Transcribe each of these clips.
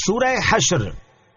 سورہ حشر.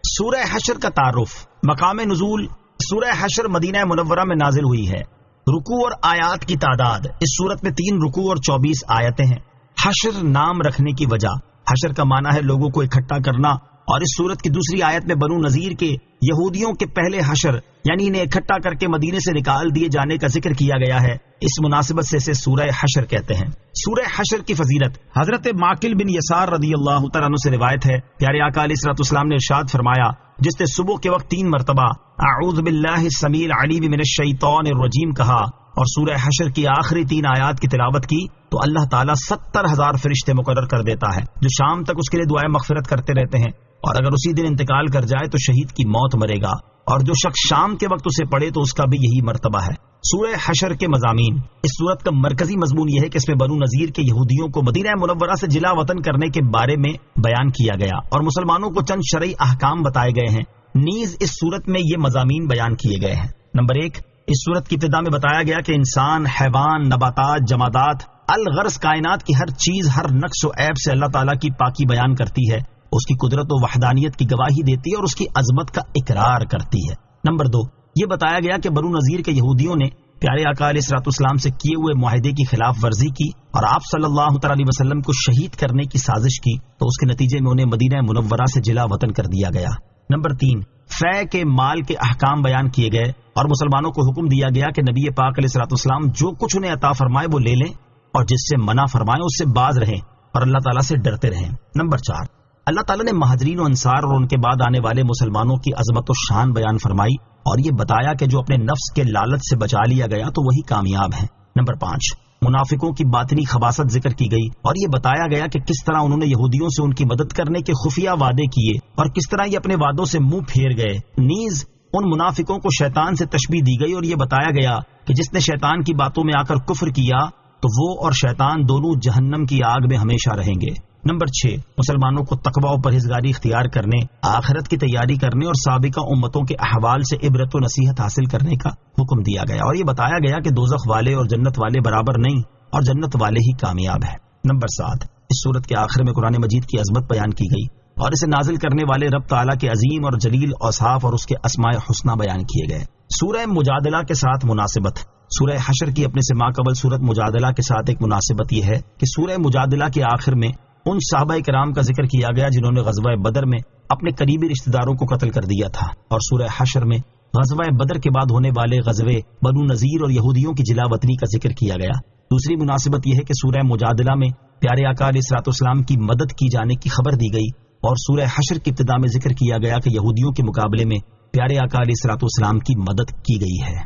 سورہ حشر کا تعارف. مقام نزول. سورہ حشر مدینہ منورہ میں نازل ہوئی ہے. رکوع اور آیات کی تعداد. اس صورت میں 3 رکوع اور 24 آیتیں ہیں. حشر نام رکھنے کی وجہ. حشر کا معنی ہے لوگوں کو اکٹھا کرنا، اور اس صورت کی دوسری آیت میں بنو نذیر کے یہودیوں کے پہلے حشر یعنی انہیں اکٹھا کر کے مدینے سے نکال دیے جانے کا ذکر کیا گیا ہے. اس مناسبت سے اسے سورہ حشر کہتے ہیں. سورہ حشر کی فضیلت. حضرت ماکل بن یسار رضی اللہ تعالیٰ عنہ سے روایت ہے، پیارے آقا علیہ الصلوۃ والسلام نے ارشاد فرمایا، جس نے صبح کے وقت 3 مرتبہ اعوذ باللہ السمیع العلیم من الشیطان الرجیم کہا اور سورہ حشر کی آخری 3 آیات کی تلاوت کی تو اللہ تعالیٰ 70,000 فرشتے مقرر کر دیتا ہے جو شام تک اس کے لیے دعائیں مغفرت کرتے رہتے ہیں، اور اگر اسی دن انتقال کر جائے تو شہید کی موت مرے گا، اور جو شخص شام کے وقت اسے پڑھے تو اس کا بھی یہی مرتبہ ہے. سورہ حشر کے مضامین. اس سورت کا مرکزی مضمون یہ ہے کہ اس میں بنو نذیر کے یہودیوں کو مدینہ منورہ سے جلا وطن کرنے کے بارے میں بیان کیا گیا اور مسلمانوں کو چند شرعی احکام بتائے گئے ہیں. نیز اس سورت میں یہ مضامین بیان کیے گئے ہیں. نمبر 1، اس سورت کی ابتدا میں بتایا گیا کہ انسان، حیوان، نباتات، جمادات، الغرض کائنات کی ہر چیز ہر نقص و عیب سے اللہ تعالیٰ کی پاکی بیان کرتی ہے، اس کی قدرت و وحدانیت کی گواہی دیتی ہے اور اس کی عظمت کا اقرار کرتی ہے. نمبر 2، یہ بتایا گیا کہ بنو نذیر کے یہودیوں نے پیارے آقا علیہ الصلوۃ والسلام سے کیے ہوئے معاہدے کی خلاف ورزی کی اور آپ صلی اللہ تعالی علیہ وسلم کو شہید کرنے کی سازش کی، تو اس کے نتیجے میں انہیں مدینہ منورہ سے جلا وطن کر دیا گیا. نمبر 3، فے کے مال کے احکام بیان کیے گئے اور مسلمانوں کو حکم دیا گیا کہ نبی پاک علیہ الصلوۃ والسلام جو کچھ انہیں عطا فرمائے وہ لے لیں اور جس سے منع فرمائے اس سے باز رہیں اور اللہ تعالیٰ سے ڈرتے رہیں. نمبر 4، اللہ تعالیٰ نے مہاجرین و انصار اور ان کے بعد آنے والے مسلمانوں کی عظمت و شان بیان فرمائی اور یہ بتایا کہ جو اپنے نفس کے لالچ سے بچا لیا گیا تو وہی کامیاب ہیں. نمبر 5، منافقوں کی باطنی خباثت ذکر کی گئی اور یہ بتایا گیا کہ کس طرح انہوں نے یہودیوں سے ان کی مدد کرنے کے خفیہ وعدے کیے اور کس طرح یہ اپنے وعدوں سے منہ پھیر گئے. نیز ان منافقوں کو شیطان سے تشبیہ دی گئی اور یہ بتایا گیا کہ جس نے شیطان کی باتوں میں آ کر کفر کیا تو وہ اور شیطان دونوں جہنم کی آگ میں ہمیشہ رہیں گے. نمبر 6، مسلمانوں کو تقوی و پرہیزگاری اختیار کرنے، آخرت کی تیاری کرنے اور سابقہ امتوں کے احوال سے عبرت و نصیحت حاصل کرنے کا حکم دیا گیا اور یہ بتایا گیا کہ دوزخ والے اور جنت والے برابر نہیں اور جنت والے ہی کامیاب ہیں. نمبر 7، اس سورت کے آخر میں قرآن مجید کی عظمت بیان کی گئی اور اسے نازل کرنے والے رب تعالیٰ کے عظیم اور جلیل اوصاف اور اس کے اسماء حسنہ بیان کیے گئے. سورہ مجادلہ کے ساتھ مناسبت. سورہ حشر کی اپنے سے ماقبل سورت مجادلہ کے ساتھ ایک مناسبت یہ ہے کہ سورہ مجادلہ کے آخر میں ان صحابہ کرام کا ذکر کیا گیا جنہوں نے غزوہ بدر میں اپنے قریبی رشتہ داروں کو قتل کر دیا تھا، اور سورہ حشر میں غزوہ بدر کے بعد ہونے والے غزوے بنو نذیر اور یہودیوں کی جلا وطنی کا ذکر کیا گیا. دوسری مناسبت یہ ہے کہ سورہ مجادلہ میں پیارے آقا علیہ الصلوۃ والسلام کی مدد کی جانے کی خبر دی گئی اور سورہ حشر کی ابتدا میں ذکر کیا گیا کہ یہودیوں کے مقابلے میں پیارے آقا علیہ الصلوۃ والسلام کی مدد کی گئی ہے.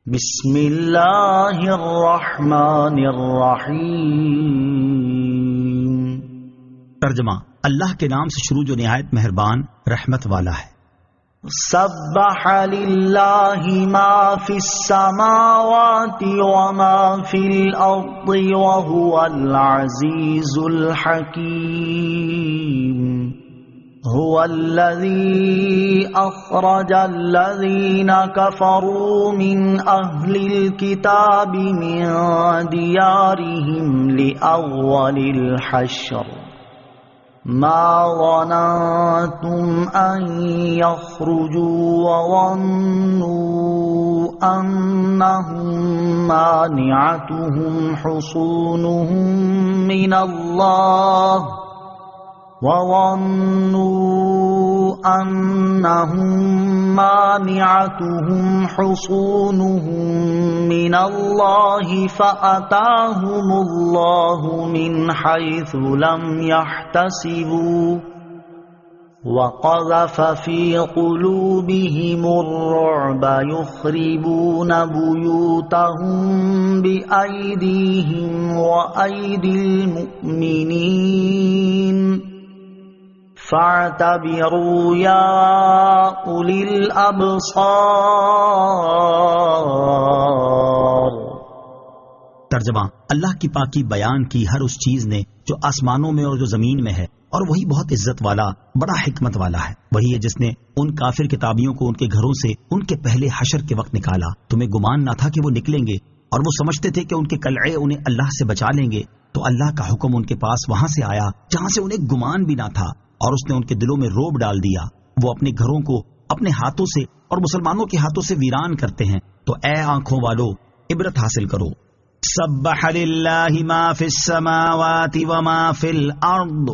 بسم اللہ الرحمن الرحیم. ترجمہ. اللہ کے نام سے شروع جو نہایت مہربان رحمت والا ہے. سبح للہ ما فی السماوات وما فی الارض وهو العزیز الحکیم. هو الذی اخرج الذین کفروا من اہل الکتاب من دیارہم لأول الحشر ما ظننتم ان يخرجوا وظنوا انهم مانعتهم حصونهم من الله فأتاهم الله من حيث لم يحتسبوا وقذف في قلوبهم الرعب يخربون بيوتهم بأيديهم وأيدي المؤمنين فاعتبروا يا أولي الأبصار. ترجمہ. اللہ کی پاکی بیان کی ہر اس چیز نے جو آسمانوں میں اور جو زمین میں ہے، اور وہی بہت عزت والا بڑا حکمت والا ہے. وہی ہے جس نے ان کافر کتابیوں کو ان کے گھروں سے ان کے پہلے حشر کے وقت نکالا. تمہیں گمان نہ تھا کہ وہ نکلیں گے اور وہ سمجھتے تھے کہ ان کے قلعے انہیں اللہ سے بچا لیں گے، تو اللہ کا حکم ان کے پاس وہاں سے آیا جہاں سے انہیں گمان بھی نہ تھا، اور اس نے ان کے دلوں میں رعب ڈال دیا، وہ اپنے گھروں کو اپنے ہاتھوں سے اور مسلمانوں کے ہاتھوں سے ویران کرتے ہیں۔ تو اے آنکھوں والو، عبرت حاصل کرو۔ سبح للہ ما فی السماوات وما فی الارض،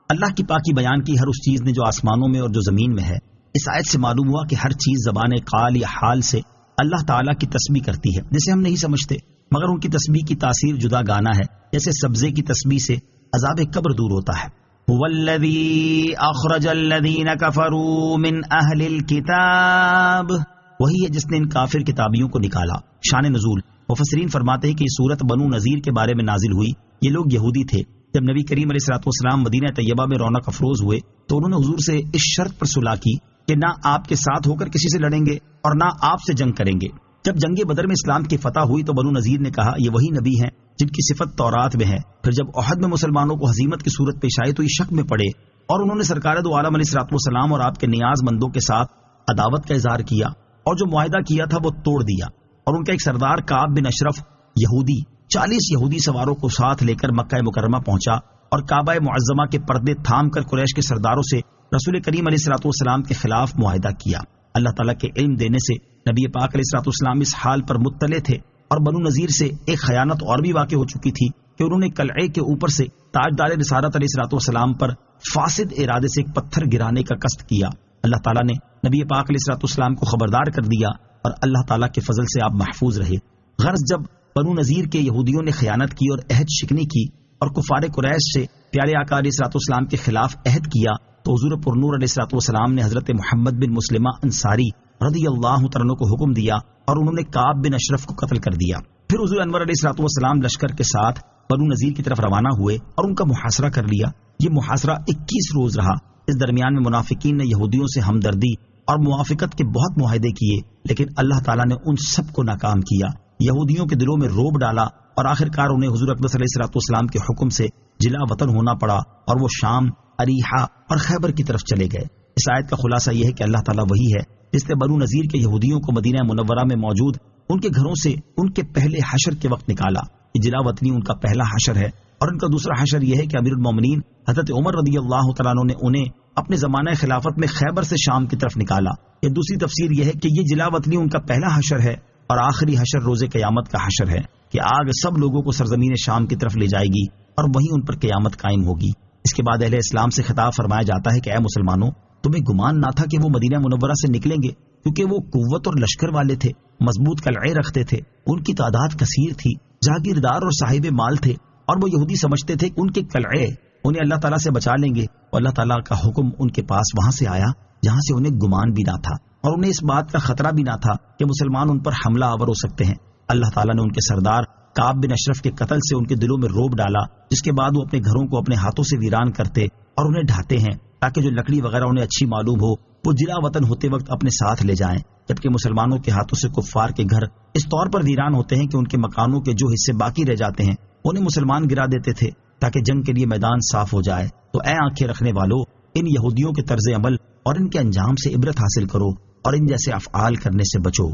اللہ کی پاکی بیان کی ہر اس چیز نے جو آسمانوں میں اور جو زمین میں ہے۔ اس آیت سے معلوم ہوا کہ ہر چیز زبان قال یا حال سے اللہ تعالیٰ کی تسبیح کرتی ہے، جسے ہم نہیں سمجھتے، مگر ان کی تسبیح کی تاثیر جدا گانا ہے، جیسے سبزے کی تسبیح سے عذاب قبر دور ہوتا ہے۔ والذی اخرج الذین کفروا من اہل الکتاب، وہی ہے جس نے ان کافر کتابیوں کو نکالا۔ شان نزول، مفسرین فرماتے ہیں کہ یہ سورت بنو نذیر کے بارے میں نازل ہوئی۔ یہ لوگ یہودی تھے۔ جب نبی کریم علیہ الصلوۃ والسلام مدینہ طیبہ میں رونق افروز ہوئے تو انہوں نے حضور سے اس شرط پر صلح کی کہ نہ آپ کے ساتھ ہو کر کسی سے لڑیں گے اور نہ آپ سے جنگ کریں گے۔ جب جنگ بدر میں اسلام کی فتح ہوئی تو بنو نذیر نے کہا یہ وہی نبی ہیں جن کی صفت تورات میں ہے۔ پھر جب احد میں مسلمانوں کو ہزیمت کی صورت پیش آئی تو یہ شک میں پڑے اور انہوں نے سرکار دو عالم علیہ الصلوۃ والسلام اور آپ کے نیاز مندوں کے ساتھ عداوت کا اظہار کیا اور جو معاہدہ کیا تھا وہ توڑ دیا۔ اور ان کا ایک سردار کعب بن اشرف یہودی 40 یہودی سواروں کو ساتھ لے کر مکہ مکرمہ پہنچا اور کعبہ معظمہ کے پردے تھام کر قریش کے سرداروں سے رسول کریم علیہ الصلوۃ والسلام کے خلاف معاہدہ کیا۔ اللہ تعالیٰ کے علم دینے سے نبی پاک علیہ الصلوۃ والسلام اس حال پر مطلع تھے، اور بنو نذیر سے ایک خیانت اور بھی واقع ہو چکی تھی کہ انہوں نے قلعے کے اوپر سے تاجدار رسالت علیہ الصلوۃ والسلام پر فاسد ارادے سے ایک پتھر گرانے کا قصد کیا۔ اللہ تعالیٰ نے نبی پاک علیہ الصلوۃ والسلام کو خبردار کر دیا اور اللہ تعالیٰ کے فضل سے آپ محفوظ رہے۔ غرض جب بنو نذیر کے یہودیوں نے خیانت کی اور عہد شکنی کی اور کفار قریش سے پیارے آقا علیہ الصلوۃ والسلام کے خلاف عہد کیا تو حضور پرنور علیہ الصلوۃ والسلام نے حضرت محمد بن مسلمہ انصاری رضی اللہ تعالیٰ عنہ کو حکم دیا اور انہوں نے کعب بن اشرف کو قتل کر دیا۔ پھر حضور انور علیہ الصلوۃ والسلام لشکر کے ساتھ بنو نذیر کی طرف روانہ ہوئے اور ان کا محاصرہ کر لیا۔ یہ محاصرہ 21 روز رہا۔ اس درمیان میں منافقین نے یہودیوں سے ہمدردی اور موافقت کے بہت معاہدے کیے، لیکن اللہ تعالیٰ نے ان سب کو ناکام کیا، یہودیوں کے دلوں میں رعب ڈالا اور آخرکار انہیں حضور اقدس علیہ الصلوۃ والسلام کے حکم سے جلا وطن ہونا پڑا اور وہ شام، اریحہ اور خیبر کی طرف چلے گئے۔ اس آیت کا خلاصہ یہ ہے کہ اللہ تعالیٰ وہی ہے جس نے بنو نذیر کے یہودیوں کو مدینہ منورہ میں موجود ان کے گھروں سے ان کے پہلے حشر کے وقت نکالا۔ یہ جلا وطنی ان کا پہلا حشر ہے، اور ان کا دوسرا حشر یہ ہے کہ امیر المومنین حضرت عمر رضی اللہ تعالیٰ عنہ نے انہیں اپنے زمانہ خلافت میں خیبر سے شام کی طرف نکالا۔ یہ دوسری تفسیر یہ ہے کہ یہ جلا وطنی ان کا پہلا حشر ہے اور آخری حشر روز قیامت کا حشر ہے کہ آگ سب لوگوں کو سرزمین شام کی طرف لے جائے گی اور وہیں ان پر قیامت قائم ہوگی۔ اس کے بعد اہل اسلام سے خطاب فرمایا جاتا ہے کہ اے مسلمانوں، تمہیں گمان نہ تھا کہ وہ مدینہ منورہ سے نکلیں گے، کیونکہ وہ قوت اور لشکر والے تھے، مضبوط قلعے رکھتے تھے، ان کی تعداد کثیر تھی، جاگیردار اور صاحب مال تھے، اور وہ یہودی سمجھتے تھے کہ ان کے قلعے انہیں اللہ تعالیٰ سے بچا لیں گے، اور اللہ تعالیٰ کا حکم ان کے پاس وہاں سے آیا جہاں سے انہیں گمان بھی نہ تھا، اور انہیں اس بات کا خطرہ بھی نہ تھا کہ مسلمان ان پر حملہ آور ہو سکتے ہیں۔ اللہ تعالیٰ نے ان کے سردار کعب بن اشرف کے قتل سے ان کے دلوں میں رعب ڈالا، جس کے بعد وہ اپنے گھروں کو اپنے ہاتھوں سے ویران کرتے اور انہیں ڈھاتے ہیں تاکہ جو لکڑی وغیرہ انہیں اچھی معلوم ہو وہ جلا وطن ہوتے وقت اپنے ساتھ لے جائیں، جبکہ مسلمانوں کے ہاتھوں سے کفار کے گھر اس طور پر ویران ہوتے ہیں کہ ان کے مکانوں کے جو حصے باقی رہ جاتے ہیں انہیں مسلمان گرا دیتے تھے تاکہ جنگ کے لیے میدان صاف ہو جائے۔ تو اے آنکھیں رکھنے والو، ان یہودیوں کے طرز عمل اور ان کے انجام سے عبرت حاصل کرو اور ان جیسے افعال کرنے سے بچو۔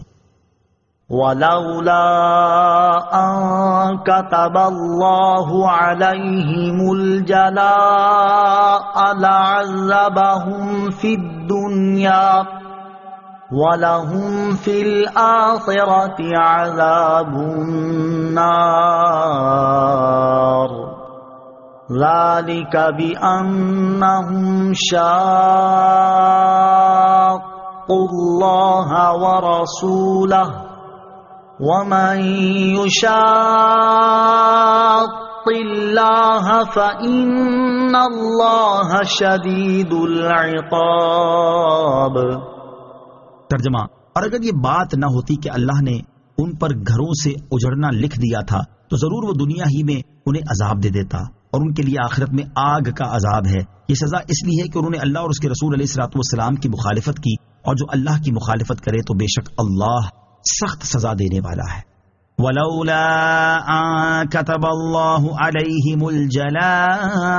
وَلَوْلَا أَن كَتَبَ اللَّهُ عَلَيْهِمُ الْجَلَاءَ لَعَذَّبَهُمْ فِي الدُّنْيَا وَلَهُمْ فِي الْآخِرَةِ عَذَابُ النَّارِ ذَلِكَ بِأَنَّهُمْ شَاقُّوا اللَّهَ وَرَسُولَهُ وَمَن يُشَاقِّ اللَّهَ فَإِنَّ اللَّهَ شَدِيدُ الْعِقَابِ۔ ترجمہ، اور اگر یہ بات نہ ہوتی کہ اللہ نے ان پر گھروں سے اجڑنا لکھ دیا تھا تو ضرور وہ دنیا ہی میں انہیں عذاب دے دیتا، اور ان کے لیے آخرت میں آگ کا عذاب ہے۔ یہ سزا اس لیے ہے کہ انہوں نے اللہ اور اس کے رسول علیہ الصلوۃ والسلام کی مخالفت کی، اور جو اللہ کی مخالفت کرے تو بے شک اللہ سخت سزا دینے والا ہے۔ وَلَوْلَا أَن كَتَبَ اللَّهُ عَلَيْهِمُ الْجَلَاءَ،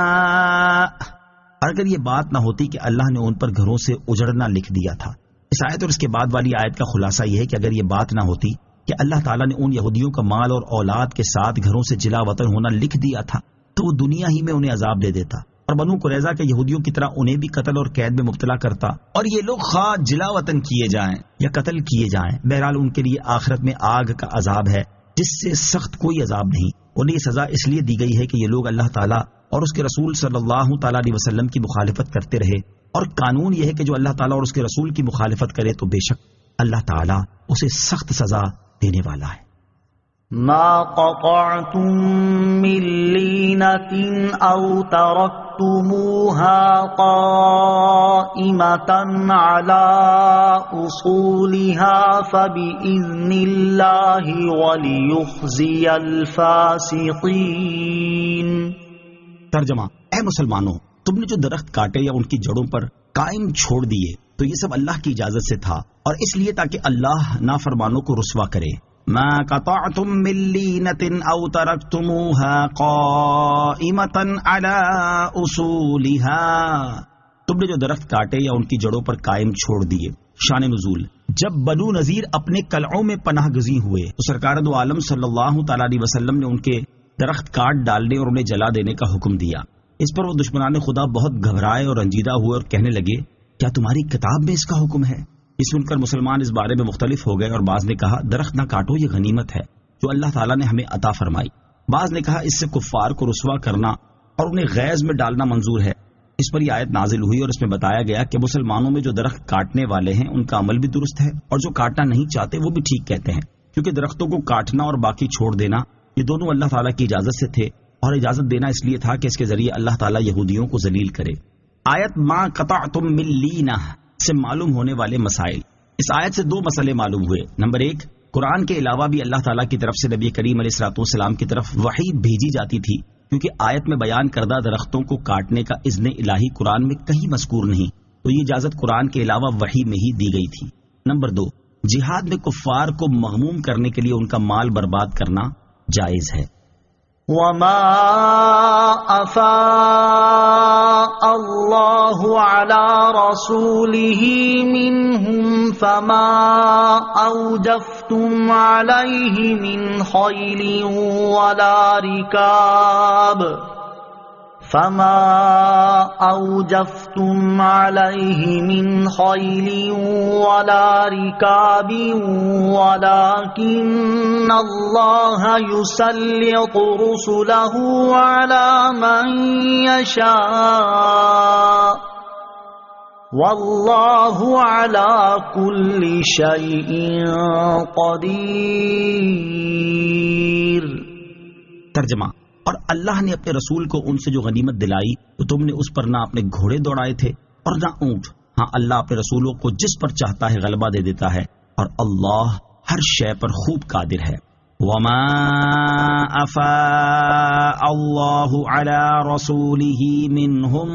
اگر یہ بات نہ ہوتی کہ اللہ نے ان پر گھروں سے اجڑنا لکھ دیا تھا۔ اس آیت اور اس کے بعد والی آیت کا خلاصہ یہ ہے کہ اگر یہ بات نہ ہوتی کہ اللہ تعالیٰ نے ان یہودیوں کا مال اور اولاد کے ساتھ گھروں سے جلا وطن ہونا لکھ دیا تھا تو وہ دنیا ہی میں انہیں عذاب دے دیتا، اور بنو قریظہ کے یہودیوں کی طرح انہیں بھی قتل اور قید میں مبتلا کرتا، اور یہ لوگ خواہ جلا وطن کیے جائیں یا قتل کیے جائیں، بہرحال ان کے لیے آخرت میں آگ کا عذاب ہے جس سے سخت کوئی عذاب نہیں۔ انہیں یہ سزا اس لیے دی گئی ہے کہ یہ لوگ اللہ تعالیٰ اور اس کے رسول صلی اللہ تعالیٰ علیہ وسلم کی مخالفت کرتے رہے، اور قانون یہ ہے کہ جو اللہ تعالیٰ اور اس کے رسول کی مخالفت کرے تو بے شک اللہ تعالیٰ اسے سخت سزا دینے والا ہے۔ ما قطعتم من لينة أو تركتموها قائمة على أصولها فبإذن الله وليخزي الفاسقين۔ ترجمہ: اے مسلمانوں، تم نے جو درخت کاٹے یا ان کی جڑوں پر قائم چھوڑ دیے تو یہ سب اللہ کی اجازت سے تھا، اور اس لیے تاکہ اللہ نافرمانوں کو رسوا کرے۔ ما قطعتم من لینة او ترکتموها قائمة على اصولها، تم نے جو درخت کاٹے یا ان کی جڑوں پر قائم چھوڑ دیے۔ شان نزول: جب بنو نذیر اپنے قلعوں میں پناہ گزین ہوئے تو سرکار دو عالم صلی اللہ تعالی علیہ وسلم نے ان کے درخت کاٹ ڈالنے اور انہیں جلا دینے کا حکم دیا۔ اس پر وہ دشمنان خدا بہت گھبرائے اور رنجیدہ ہوئے اور کہنے لگے، کیا تمہاری کتاب میں اس کا حکم ہے؟ یہ سن کر مسلمان اس بارے میں مختلف ہو گئے، اور بعض نے کہا درخت نہ کاٹو، یہ غنیمت ہے جو اللہ تعالیٰ نے ہمیں عطا فرمائی۔ بعض نے کہا اس سے کفار کو رسوا کرنا اور انہیں غیظ میں ڈالنا منظور ہے۔ اس پر یہ آیت نازل ہوئی اور اس میں بتایا گیا کہ مسلمانوں میں جو درخت کاٹنے والے ہیں ان کا عمل بھی درست ہے، اور جو کاٹنا نہیں چاہتے وہ بھی ٹھیک کہتے ہیں، کیونکہ درختوں کو کاٹنا اور باقی چھوڑ دینا یہ دونوں اللہ تعالیٰ کی اجازت سے تھے، اور اجازت دینا اس لیے تھا کہ اس کے ذریعے اللہ تعالیٰ یہودیوں کو ذلیل کرے۔ آیت ما قطعتم من لینہ سے معلوم ہونے والے مسائل۔ اس آیت سے دو مسئلے معلوم ہوئے۔ نمبر ایک، قرآن کے علاوہ بھی اللہ تعالیٰ کی طرف سے نبی کریم علیہ الصلوۃ والسلام کی طرف وحی بھیجی جاتی تھی، کیونکہ آیت میں بیان کردہ درختوں کو کاٹنے کا اذن الہی قرآن میں کہیں مذکور نہیں، تو یہ اجازت قرآن کے علاوہ وحی میں ہی دی گئی تھی۔ نمبر دو، جہاد میں کفار کو مغموم کرنے کے لیے ان کا مال برباد کرنا جائز ہے۔ وما أفاء الله على رسوله منهم فما أوجفتم عليه من خيل ولا ركاب ولكن الله يسلط رسله على من يشاء والله على كل شيء قدير۔ ترجمہ: اور اللہ نے اپنے رسول کو ان سے جو غنیمت دلائی تو تم نے اس پر نہ اپنے گھوڑے دوڑائے تھے اور نہ اونٹ۔ ہاں، اللہ اپنے رسولوں کو جس پر چاہتا ہے غلبہ دے دیتا ہے، اور اللہ ہر شے پر خوب قادر ہے۔ وما افاء اللہ علی رسولہ منہم،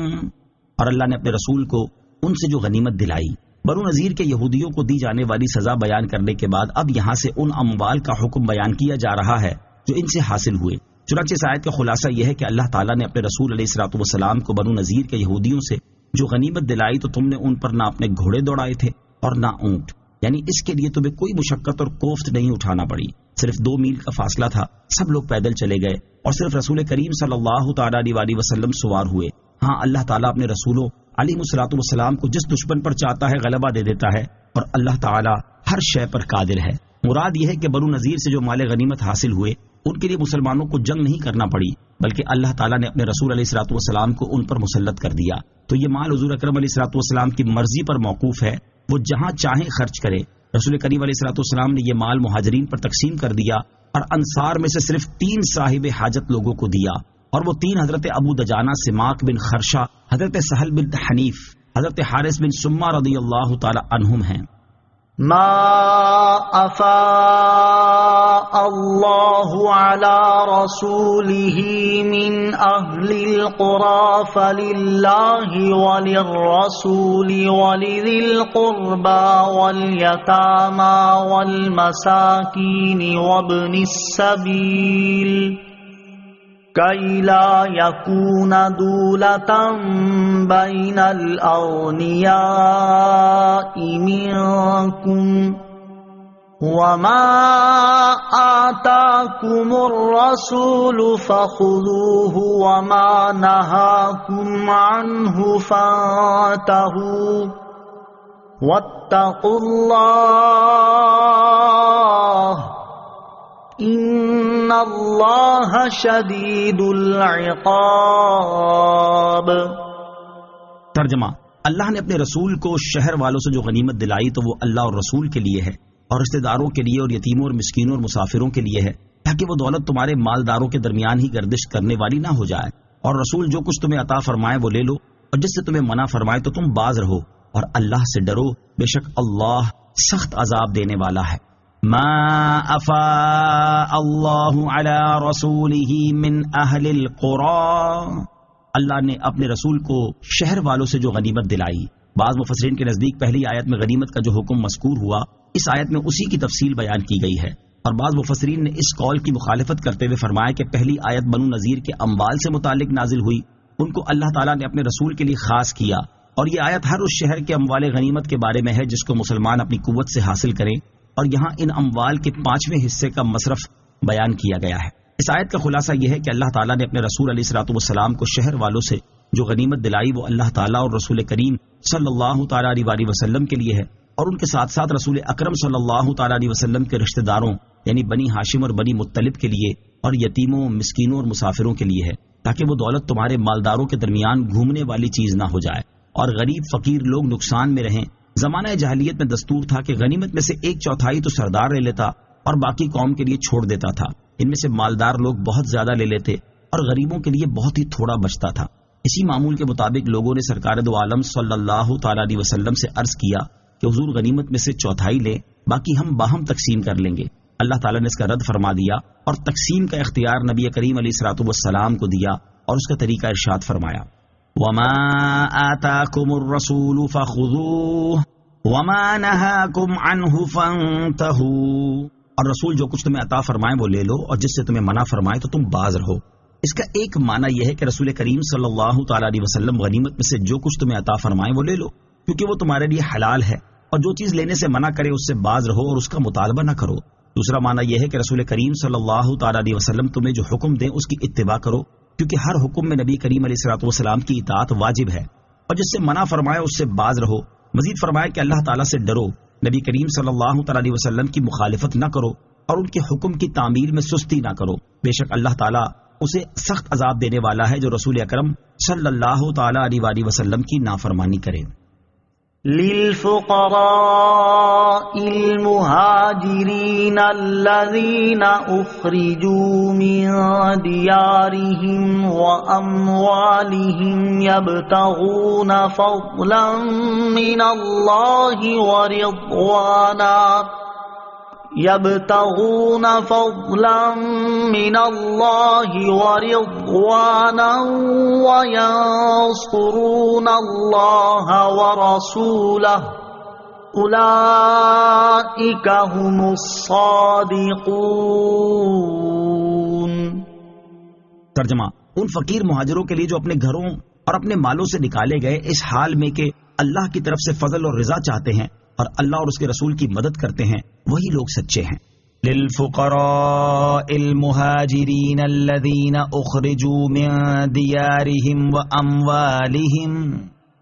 اور اللہ نے اپنے رسول کو ان سے جو غنیمت دلائی۔ بنو نذیر کے یہودیوں کو دی جانے والی سزا بیان کرنے کے بعد اب یہاں سے ان اموال کا حکم بیان کیا جا رہا ہے جو ان سے حاصل ہوئے۔ چنانچہ اس آیت کا خلاصہ یہ ہے کہ اللہ تعالیٰ نے اپنے رسول علیہ الصلوۃ والسلام کو بنو نذیر کے یہودیوں سے جو غنیمت دلائی تو تم نے ان پر نہ اپنے گھوڑے دوڑائے تھے اور نہ اونٹ، یعنی اس کے لیے تمہیں کوئی مشقت اور کوفت نہیں اٹھانا پڑی، صرف 2 میل کا فاصلہ تھا، سب لوگ پیدل چلے گئے اور صرف رسول کریم صلی اللہ تعالیٰ علیہ وسلم سوار ہوئے۔ ہاں، اللہ تعالیٰ اپنے رسولوں علیہ الصلوۃ والسلام کو جس دشمن پر چاہتا ہے غلبہ دے دیتا ہے، اور اللہ تعالیٰ ہر شے پر قادر ہے۔ مراد یہ ہے کہ بنو نذیر سے جو مال غنیمت حاصل ہوئے ان کے لیے مسلمانوں کو جنگ نہیں کرنا پڑی، بلکہ اللہ تعالیٰ نے اپنے رسول علیہ الصلوۃ والسلام کو ان پر مسلط کر دیا۔ تو یہ مال حضور اکرم علیہ الصلوۃ والسلام کی مرضی پر موقوف ہے، وہ جہاں چاہیں خرچ کرے۔ رسول کریم علیہ الصلوۃ والسلام نے یہ مال مہاجرین پر تقسیم کر دیا اور انصار میں سے صرف 3 صاحب حاجت لوگوں کو دیا، اور وہ 3 حضرت ابو دجانہ سماک بن خرشہ، حضرت سہل بن حنیف، حضرت حارث بن سمہ رضی اللہ تعالی عنہم ہیں۔ ما افاء اللہ علی رسوله من اہل القرى فللہ وللرسول ولذی القربى والیتامى والمساکین وابن السبیل كَيْ لَا يَكُونَ دُولَةً بَيْنَ الْأَغْنِيَاءِ مِنْكُمْ وما آتاكم الرسول فخذوه وما نهاكم عنه فانتهوا واتقوا الله ان اللہ شدید العقاب۔ ترجمہ: اللہ نے اپنے رسول کو شہر والوں سے جو غنیمت دلائی تو وہ اللہ اور رسول کے لیے ہے، اور رشتہ داروں کے لیے، اور یتیموں اور مسکینوں اور مسافروں کے لیے ہے، تاکہ وہ دولت تمہارے مالداروں کے درمیان ہی گردش کرنے والی نہ ہو جائے، اور رسول جو کچھ تمہیں عطا فرمائے وہ لے لو، اور جس سے تمہیں منع فرمائے تو تم باز رہو، اور اللہ سے ڈرو، بے شک اللہ سخت عذاب دینے والا ہے۔ ما افاء اللہ علی رسولہ من اہل القری، اللہ نے اپنے رسول کو شہر والوں سے جو غنیمت دلائی۔ بعض مفسرین کے نزدیک پہلی آیت میں غنیمت کا جو حکم مذکور ہوا، اس آیت میں اسی کی تفصیل بیان کی گئی ہے، اور بعض مفسرین نے اس قول کی مخالفت کرتے ہوئے فرمایا کہ پہلی آیت بنو نذیر کے اموال سے متعلق نازل ہوئی، ان کو اللہ تعالیٰ نے اپنے رسول کے لیے خاص کیا، اور یہ آیت ہر اس شہر کے اموال غنیمت کے بارے میں ہے جس کو مسلمان اپنی قوت سے حاصل کریں، اور یہاں ان اموال کے 5ویں حصے کا مصرف بیان کیا گیا ہے۔ اس آیت کا خلاصہ یہ ہے کہ اللہ تعالیٰ نے اپنے رسول علیہ الصلوۃ والسلام کو شہر والوں سے جو غنیمت دلائی وہ اللہ تعالیٰ اور رسول کریم صلی اللہ تعالیٰ علیہ وسلم کے لیے ہے، اور ان کے ساتھ ساتھ رسول اکرم صلی اللہ تعالیٰ علیہ وسلم کے رشتہ داروں یعنی بنی ہاشم اور بنی مطلب کے لیے، اور یتیموں، مسکینوں اور مسافروں کے لیے ہے، تاکہ وہ دولت تمہارے مالداروں کے درمیان گھومنے والی چیز نہ ہو جائے، اور غریب فقیر لوگ نقصان میں رہیں۔ زمانہ جاہلیت میں دستور تھا کہ غنیمت میں سے 1/4 تو سردار لے لیتا اور باقی قوم کے لیے چھوڑ دیتا تھا، ان میں سے مالدار لوگ بہت زیادہ لے لیتے اور غریبوں کے لیے بہت ہی تھوڑا بچتا تھا۔ اسی معمول کے مطابق لوگوں نے سرکار دو عالم صلی اللہ تعالیٰ علیہ وسلم سے عرض کیا کہ حضور غنیمت میں سے 1/4 لیں، باقی ہم باہم تقسیم کر لیں گے۔ اللہ تعالیٰ نے اس کا رد فرما دیا اور تقسیم کا اختیار نبی کریم علیہ الصلوۃ والسلام کو دیا، اور اس کا طریقہ ارشاد فرمایا، وما آتاکم الرسول فخذوه وما نهاکم عنہ فانتہوا، اور رسول جو کچھ تمہیں عطا فرمائے وہ لے لو، اور جس سے تمہیں منع فرمائے تو تم باز رہو۔ اس کا ایک معنی یہ ہے کہ رسول کریم صلی اللہ تعالیٰ علیہ وسلم غنیمت میں سے جو کچھ تمہیں عطا فرمائے وہ لے لو، کیونکہ وہ تمہارے لیے حلال ہے، اور جو چیز لینے سے منع کرے اس سے باز رہو اور اس کا مطالبہ نہ کرو۔ دوسرا معنی یہ ہے کہ رسول کریم صلی اللہ تعالیٰ علیہ وسلم تمہیں جو حکم دیں اس کی اتباع کرو، کیونکہ ہر حکم میں نبی کریم علیہ الصلوۃ والسلام کی اطاعت واجب ہے، اور جس سے منع فرمائے اس سے باز رہو۔ مزید فرمایا کہ اللہ تعالیٰ سے ڈرو، نبی کریم صلی اللہ تعالیٰ علیہ وسلم کی مخالفت نہ کرو، اور ان کے حکم کی تعمیل میں سستی نہ کرو، بے شک اللہ تعالیٰ اسے سخت عذاب دینے والا ہے جو رسول اکرم صلی اللہ تعالیٰ علیہ وسلم کی نافرمانی کرے۔ للفقراء المهاجرين الذين أخرجوا من ديارهم وأموالهم يبتغون فضلا من الله ورضوانا وينصرون الله ورسوله أولئك هم الصادقون۔ ترجمہ: ان فقیر مہاجروں کے لیے جو اپنے گھروں اور اپنے مالوں سے نکالے گئے اس حال میں کہ اللہ کی طرف سے فضل اور رضا چاہتے ہیں اور اللہ اور اس کے رسول کی مدد کرتے ہیں، وہی لوگ سچے ہیں۔ للفقراء المهاجرين الذين اخرجوا من ديارهم واموالهم،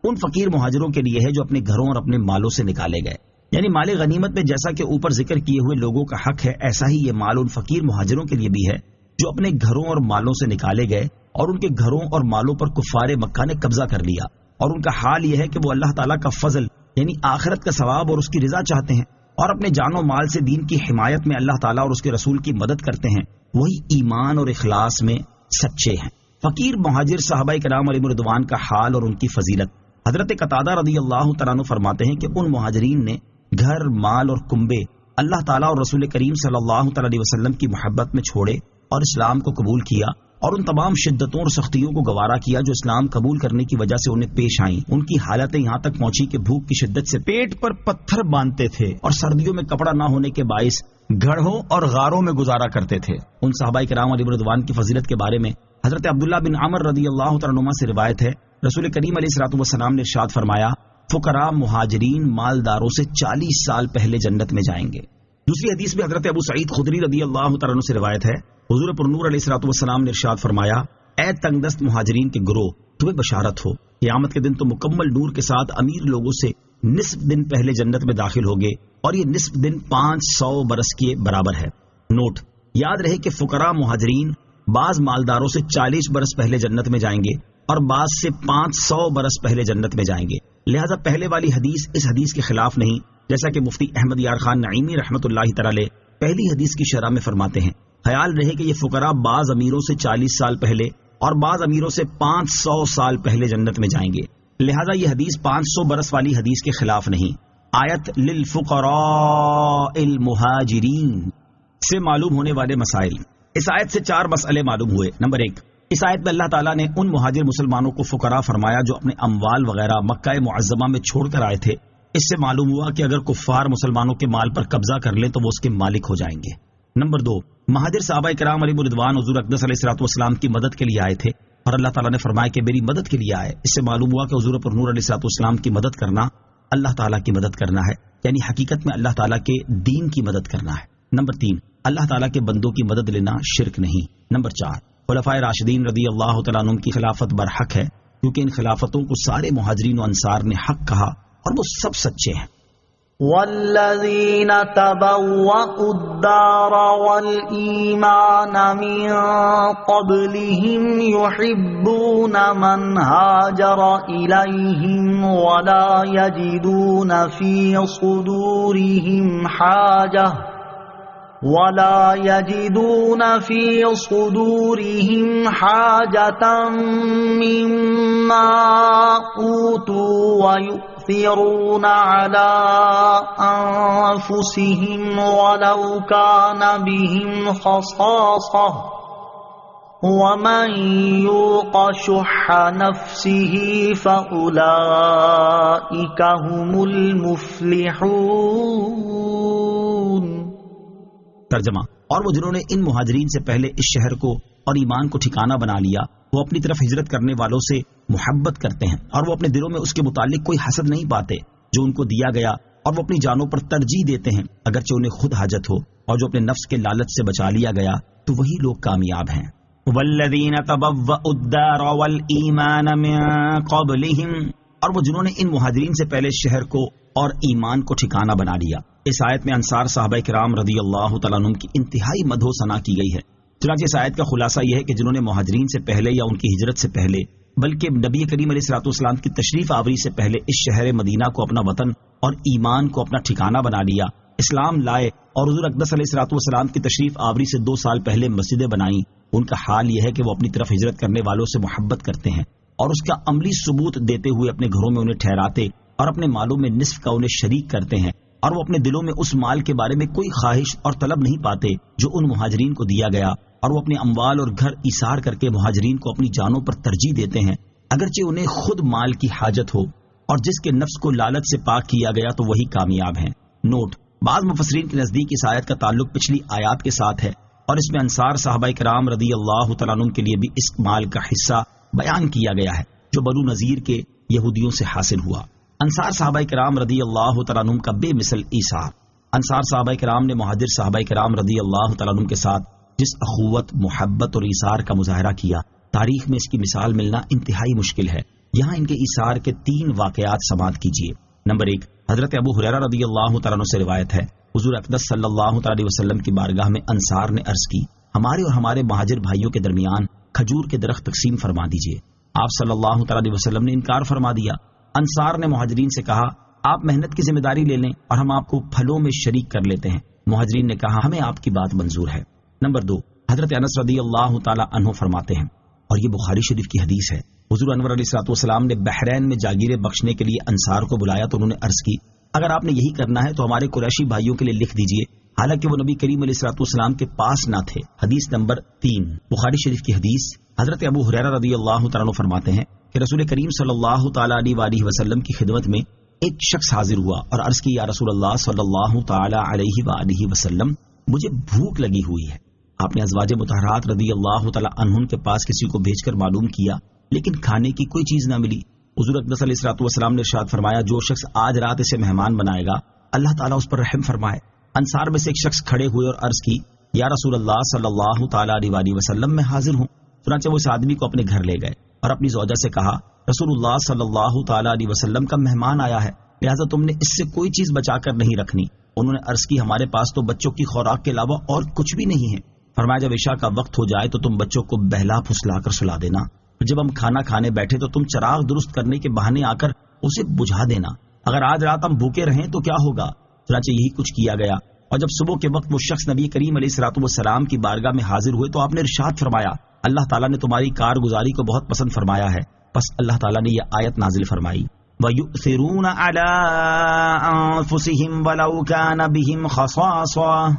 ان فقیر مہاجروں کے لیے ہے جو اپنے گھروں اور اپنے مالوں سے نکالے گئے، یعنی مال غنیمت میں جیسا کہ اوپر ذکر کیے ہوئے لوگوں کا حق ہے، ایسا ہی یہ مال ان فقیر مہاجروں کے لیے بھی ہے جو اپنے گھروں اور مالوں سے نکالے گئے اور ان کے گھروں اور مالوں پر کفار مکہ نے قبضہ کر لیا، اور ان کا حال یہ ہے کہ وہ اللہ تعالیٰ کا فضل یعنی آخرت کا ثواب اور اس کی رضا چاہتے ہیں، اور اپنے جان و مال سے دین کی حمایت میں اللہ تعالیٰ اور اس کے رسول کی مدد کرتے ہیں، وہی ایمان اور اخلاص میں سچے ہیں۔ فقیر مہاجر صحابہ کرام علیہم رضوان کا حال اور ان کی فضیلت۔ حضرت قتادہ رضی اللہ تعالیٰ عنہ فرماتے ہیں کہ ان مہاجرین نے گھر، مال اور کنبے اللہ تعالیٰ اور رسول کریم صلی اللہ تعالیٰ علیہ وسلم کی محبت میں چھوڑے اور اسلام کو قبول کیا، اور ان تمام شدتوں اور سختیوں کو گوارا کیا جو اسلام قبول کرنے کی وجہ سے انہیں پیش آئیں۔ ان کی حالتیں یہاں تک پہنچی کہ بھوک کی شدت سے پیٹ پر پتھر باندھتے تھے اور سردیوں میں کپڑا نہ ہونے کے باعث گڑھوں اور غاروں میں گزارا کرتے تھے۔ ان صحابہ کرام علیہ رضوان کی فضیلت کے بارے میں حضرت عبداللہ بن عمر رضی اللہ تعالیٰ عنہ سے روایت ہے، رسول کریم علیہ الصلوۃ والسلام نے ارشاد فرمایا، فقراء مہاجرین مالداروں سے 40 سال پہلے جنت میں جائیں گے۔ دوسری حدیث میں حضرت ابو سعید خدری رضی اللہ تعالیٰ عنہ سے روایت ہے، حضور پرنور علیہ الصلوۃ والسلام نے ارشاد فرمایا، اے تنگ دست مہاجرین کے گروہ، تمہیں بشارت ہو، قیامت کے دن تو مکمل نور کے ساتھ امیر لوگوں سے نصف دن پہلے جنت میں داخل ہوگے، اور یہ نصف دن 500 برس کے برابر ہے۔ نوٹ، یاد رہے کہ فقراء مہاجرین بعض مالداروں سے 40 برس پہلے جنت میں جائیں گے اور بعض سے 500 برس پہلے جنت میں جائیں گے، لہذا پہلے والی حدیث اس حدیث کے خلاف نہیں، جیسا کہ مفتی احمد یار خان نعیمی رحمۃ اللہ تعالی پہلی حدیث کی شرح میں فرماتے ہیں۔ خیال رہے کہ یہ فقراء بعض امیروں سے 40 سال پہلے اور بعض امیروں سے 500 سال پہلے جنت میں جائیں گے، لہذا یہ حدیث 500 برس والی حدیث کے خلاف نہیں۔ آیت للفقراء المہاجرین سے معلوم ہونے والے مسائل۔ اس آیت سے 4 مسئلے معلوم ہوئے۔ نمبر 1، اس آیت میں اللہ تعالیٰ نے ان مہاجر مسلمانوں کو فقراء فرمایا جو اپنے اموال وغیرہ مکہ معظمہ میں چھوڑ کر آئے تھے۔ اس سے معلوم ہوا کہ اگر کفار مسلمانوں کے مال پر قبضہ کر لیں تو وہ اس کے مالک ہو جائیں گے۔ نمبر 2، مہاجر صحابہ کرام علیہ رضوان حضور اقدس علیہ الصلوۃ والسلام کی مدد کے لیے آئے تھے، اور اللہ تعالیٰ نے فرمایا کہ میری مدد کے لیے آئے۔ اس سے معلوم ہوا کہ حضور پر نور علیہ الصلوۃ والسلام کی مدد کرنا اللہ تعالیٰ کی مدد کرنا ہے، یعنی حقیقت میں اللہ تعالیٰ کے دین کی مدد کرنا ہے۔ نمبر 3، اللہ تعالیٰ کے بندوں کی مدد لینا شرک نہیں۔ نمبر 4، خلفائے راشدین رضی اللہ تعالیٰ عنہم کی خلافت برحق ہے، کیونکہ ان خلافتوں کو سارے مہاجرین و انصار نے حق کہا اور وہ سب سچے ہیں۔ والذین تبوأوا الدار والایمان من قبلهم يحبون من هاجر الیہم ولا یجدون فی صدورهم حاجة مما اوتوا ويؤثرون على أنفسهم ولو كان بهم خصاصة ومن يوق شح نفسه فأولئك هم المفلحون۔ ترجمہ، اور وہ جنہوں نے ان مہاجرین سے پہلے اس شہر کو اور ایمان کو ٹھکانہ بنا لیا، وہ اپنی طرف ہجرت کرنے والوں سے محبت کرتے ہیں، اور وہ اپنے دلوں میں اس کے متعلق کوئی حسد نہیں پاتے جو ان کو دیا گیا، اور وہ اپنی جانوں پر ترجیح دیتے ہیں اگرچہ انہیں خود حاجت ہو، اور جو اپنے نفس کے لالچ سے بچا لیا گیا تو وہی لوگ کامیاب ہیں۔ والذین تبوأوا الدار والایمان من قبلہم، اور وہ جنہوں نے ان مہاجرین سے پہلے شہر کو اور ایمان کو ٹھکانہ بنا لیا۔ اس آیت میں انصار صحابہ کرام رضی اللہ تعالیٰ عنہم کی انتہائی مدح و ثنا کی گئی ہے۔ چنانچہ اس آیت کا خلاصہ یہ ہے کہ جنہوں نے مہاجرین سے پہلے یا ان کی ہجرت سے پہلے بلکہ نبی کریم علیہ الصلوۃ والسلام کی تشریف آوری سے پہلے اس شہر مدینہ کو اپنا وطن اور ایمان کو اپنا ٹھکانہ بنا لیا، اسلام لائے اور حضور اقدس علیہ الصلوۃ والسلام کی تشریف آوری سے 2 سال پہلے مسجدیں بنائیں، ان کا حال یہ ہے کہ وہ اپنی طرف ہجرت کرنے والوں سے محبت کرتے ہیں اور اس کا عملی ثبوت دیتے ہوئے اپنے گھروں میں انہیں ٹھہراتے اور اپنے مالوں میں نصف کا انہیں شریک کرتے ہیں، اور وہ اپنے دلوں میں اس مال کے بارے میں کوئی خواہش اور طلب نہیں پاتے جو ان مہاجرین کو دیا گیا، اور وہ اپنے اموال اور گھر ایثار کر کے مہاجرین کو اپنی جانوں پر ترجیح دیتے ہیں اگرچہ انہیں خود مال کی حاجت ہو، اور جس کے نفس کو لالچ سے پاک کیا گیا تو وہی کامیاب ہیں۔ نوٹ، بعض مفسرین کے نزدیک اس آیت کا تعلق پچھلی آیات کے ساتھ ہے، اور اس میں انصار صحابہ کرام رضی اللہ تعالیٰ عنہ کے لیے بھی اس مال کا حصہ بیان کیا گیا ہے جو بنو نذیر کے یہودیوں سے حاصل ہوا۔ انصار صحابہ کرام رضی اللہ تعالیٰ عنہ کا بے مثل ایثار۔ انصار صحابہ کرام نے مہاجر صحابہ کرام رضی اللہ تعالیٰ عنہ کے ساتھ جس اخوت، محبت اور ایثار کا مظاہرہ کیا، تاریخ میں اس کی مثال ملنا انتہائی مشکل ہے۔ یہاں ان کے ایثار کے 3 واقعات سماعت کیجیے۔ نمبر 1، حضرت ابو ہریرہ رضی اللہ تعالیٰ عنہ سے روایت ہے، حضور اقدس صلی اللہ تعالی وسلم کی بارگاہ میں انصار نے عرض کی، ہمارے اور ہمارے مہاجر بھائیوں کے درمیان کھجور کے درخت تقسیم فرما دیجیے۔ آپ صلی اللہ تعالی وسلم نے انکار فرما دیا۔ انصار نے مہاجرین سے کہا، آپ محنت کی ذمہ داری لے لیں اور ہم آپ کو پھلوں میں شریک کر لیتے ہیں۔ مہاجرین نے کہا، ہمیں آپ کی بات منظور ہے۔ نمبر 2، حضرت انس رضی اللہ تعالی عنہ فرماتے ہیں، اور یہ بخاری شریف کی حدیث ہے، حضور انور علیہ الصلوۃ والسلام نے بحرین میں جاگیریں بخشنے کے لیے انصار کو بلایا تو انہوں نے عرض کی، اگر آپ نے یہی کرنا ہے تو ہمارے قریشی بھائیوں کے لیے لکھ دیجیے، حالانکہ وہ نبی کریم علیہ الصلوۃ والسلام کے پاس نہ تھے۔ حدیث نمبر 3، بخاری شریف کی حدیث۔ حضرت ابو ہریرہ رضی اللہ تعالیٰ عنہ فرماتے ہیں کہ رسول کریم صلی اللہ تعالی علیہ وسلم کی خدمت میں ایک شخص حاضر ہوا اور عرض کی، یا رسول اللہ صلی اللہ تعالی علیہ وسلم، مجھے بھوک لگی ہوئی ہے۔ آپ نے ازواج مطہرات رضی اللہ تعالی عنہن کے پاس کسی کو بھیج کر معلوم کیا، لیکن کھانے کی کوئی چیز نہ ملی۔ حضور اقدس علیہ الصلوۃ والسلام نے ارشاد فرمایا، جو شخص آج رات اسے مہمان بنائے گا اللہ تعالیٰ اس پر رحم فرمائے۔ انصار میں سے ایک شخص کھڑے ہوئے اور عرض کی یا رسول اللہ صلی اللہ تعالی علیہ وسلم میں حاضر ہوں. چنانچہ وہ اس آدمی کو اپنے گھر لے گئے اور اپنی زوجہ سے کہا رسول اللہ صلی اللہ تعالی علیہ وسلم کا مہمان آیا ہے، لہذا تم نے اس سے کوئی چیز بچا کر نہیں رکھنی. انہوں نے عرض کی ہمارے پاس تو بچوں کی خوراک کے علاوہ اور کچھ بھی نہیں ہے. فرمایا جب عشاء کا وقت ہو جائے تو تم بچوں کو بہلا پھسلا کر سلا دینا. جب ہم کھانا کھانے بیٹھے تو تم چراغ درست کرنے کے بہانے آ کر اسے بجھا دینا. اگر آج رات ہم بھوکے رہیں تو کیا ہوگا؟ چنانچہ یہی کچھ کیا گیا. اور جب صبح کے وقت وہ شخص نبی کریم علیہ الصلوۃ والسلام کی بارگاہ میں حاضر ہوئے تو آپ نے ارشاد فرمایا اللہ تعالیٰ نے تمہاری کارگزاری کو بہت پسند فرمایا ہے. پس اللہ تعالیٰ نے یہ آیت نازل فرمائی وَيُؤْثِرُونَ عَلَىٰ أَنفُسِهِمْ وَلَوْ كَانَ بِهِمْ خَصَاصَةٌ.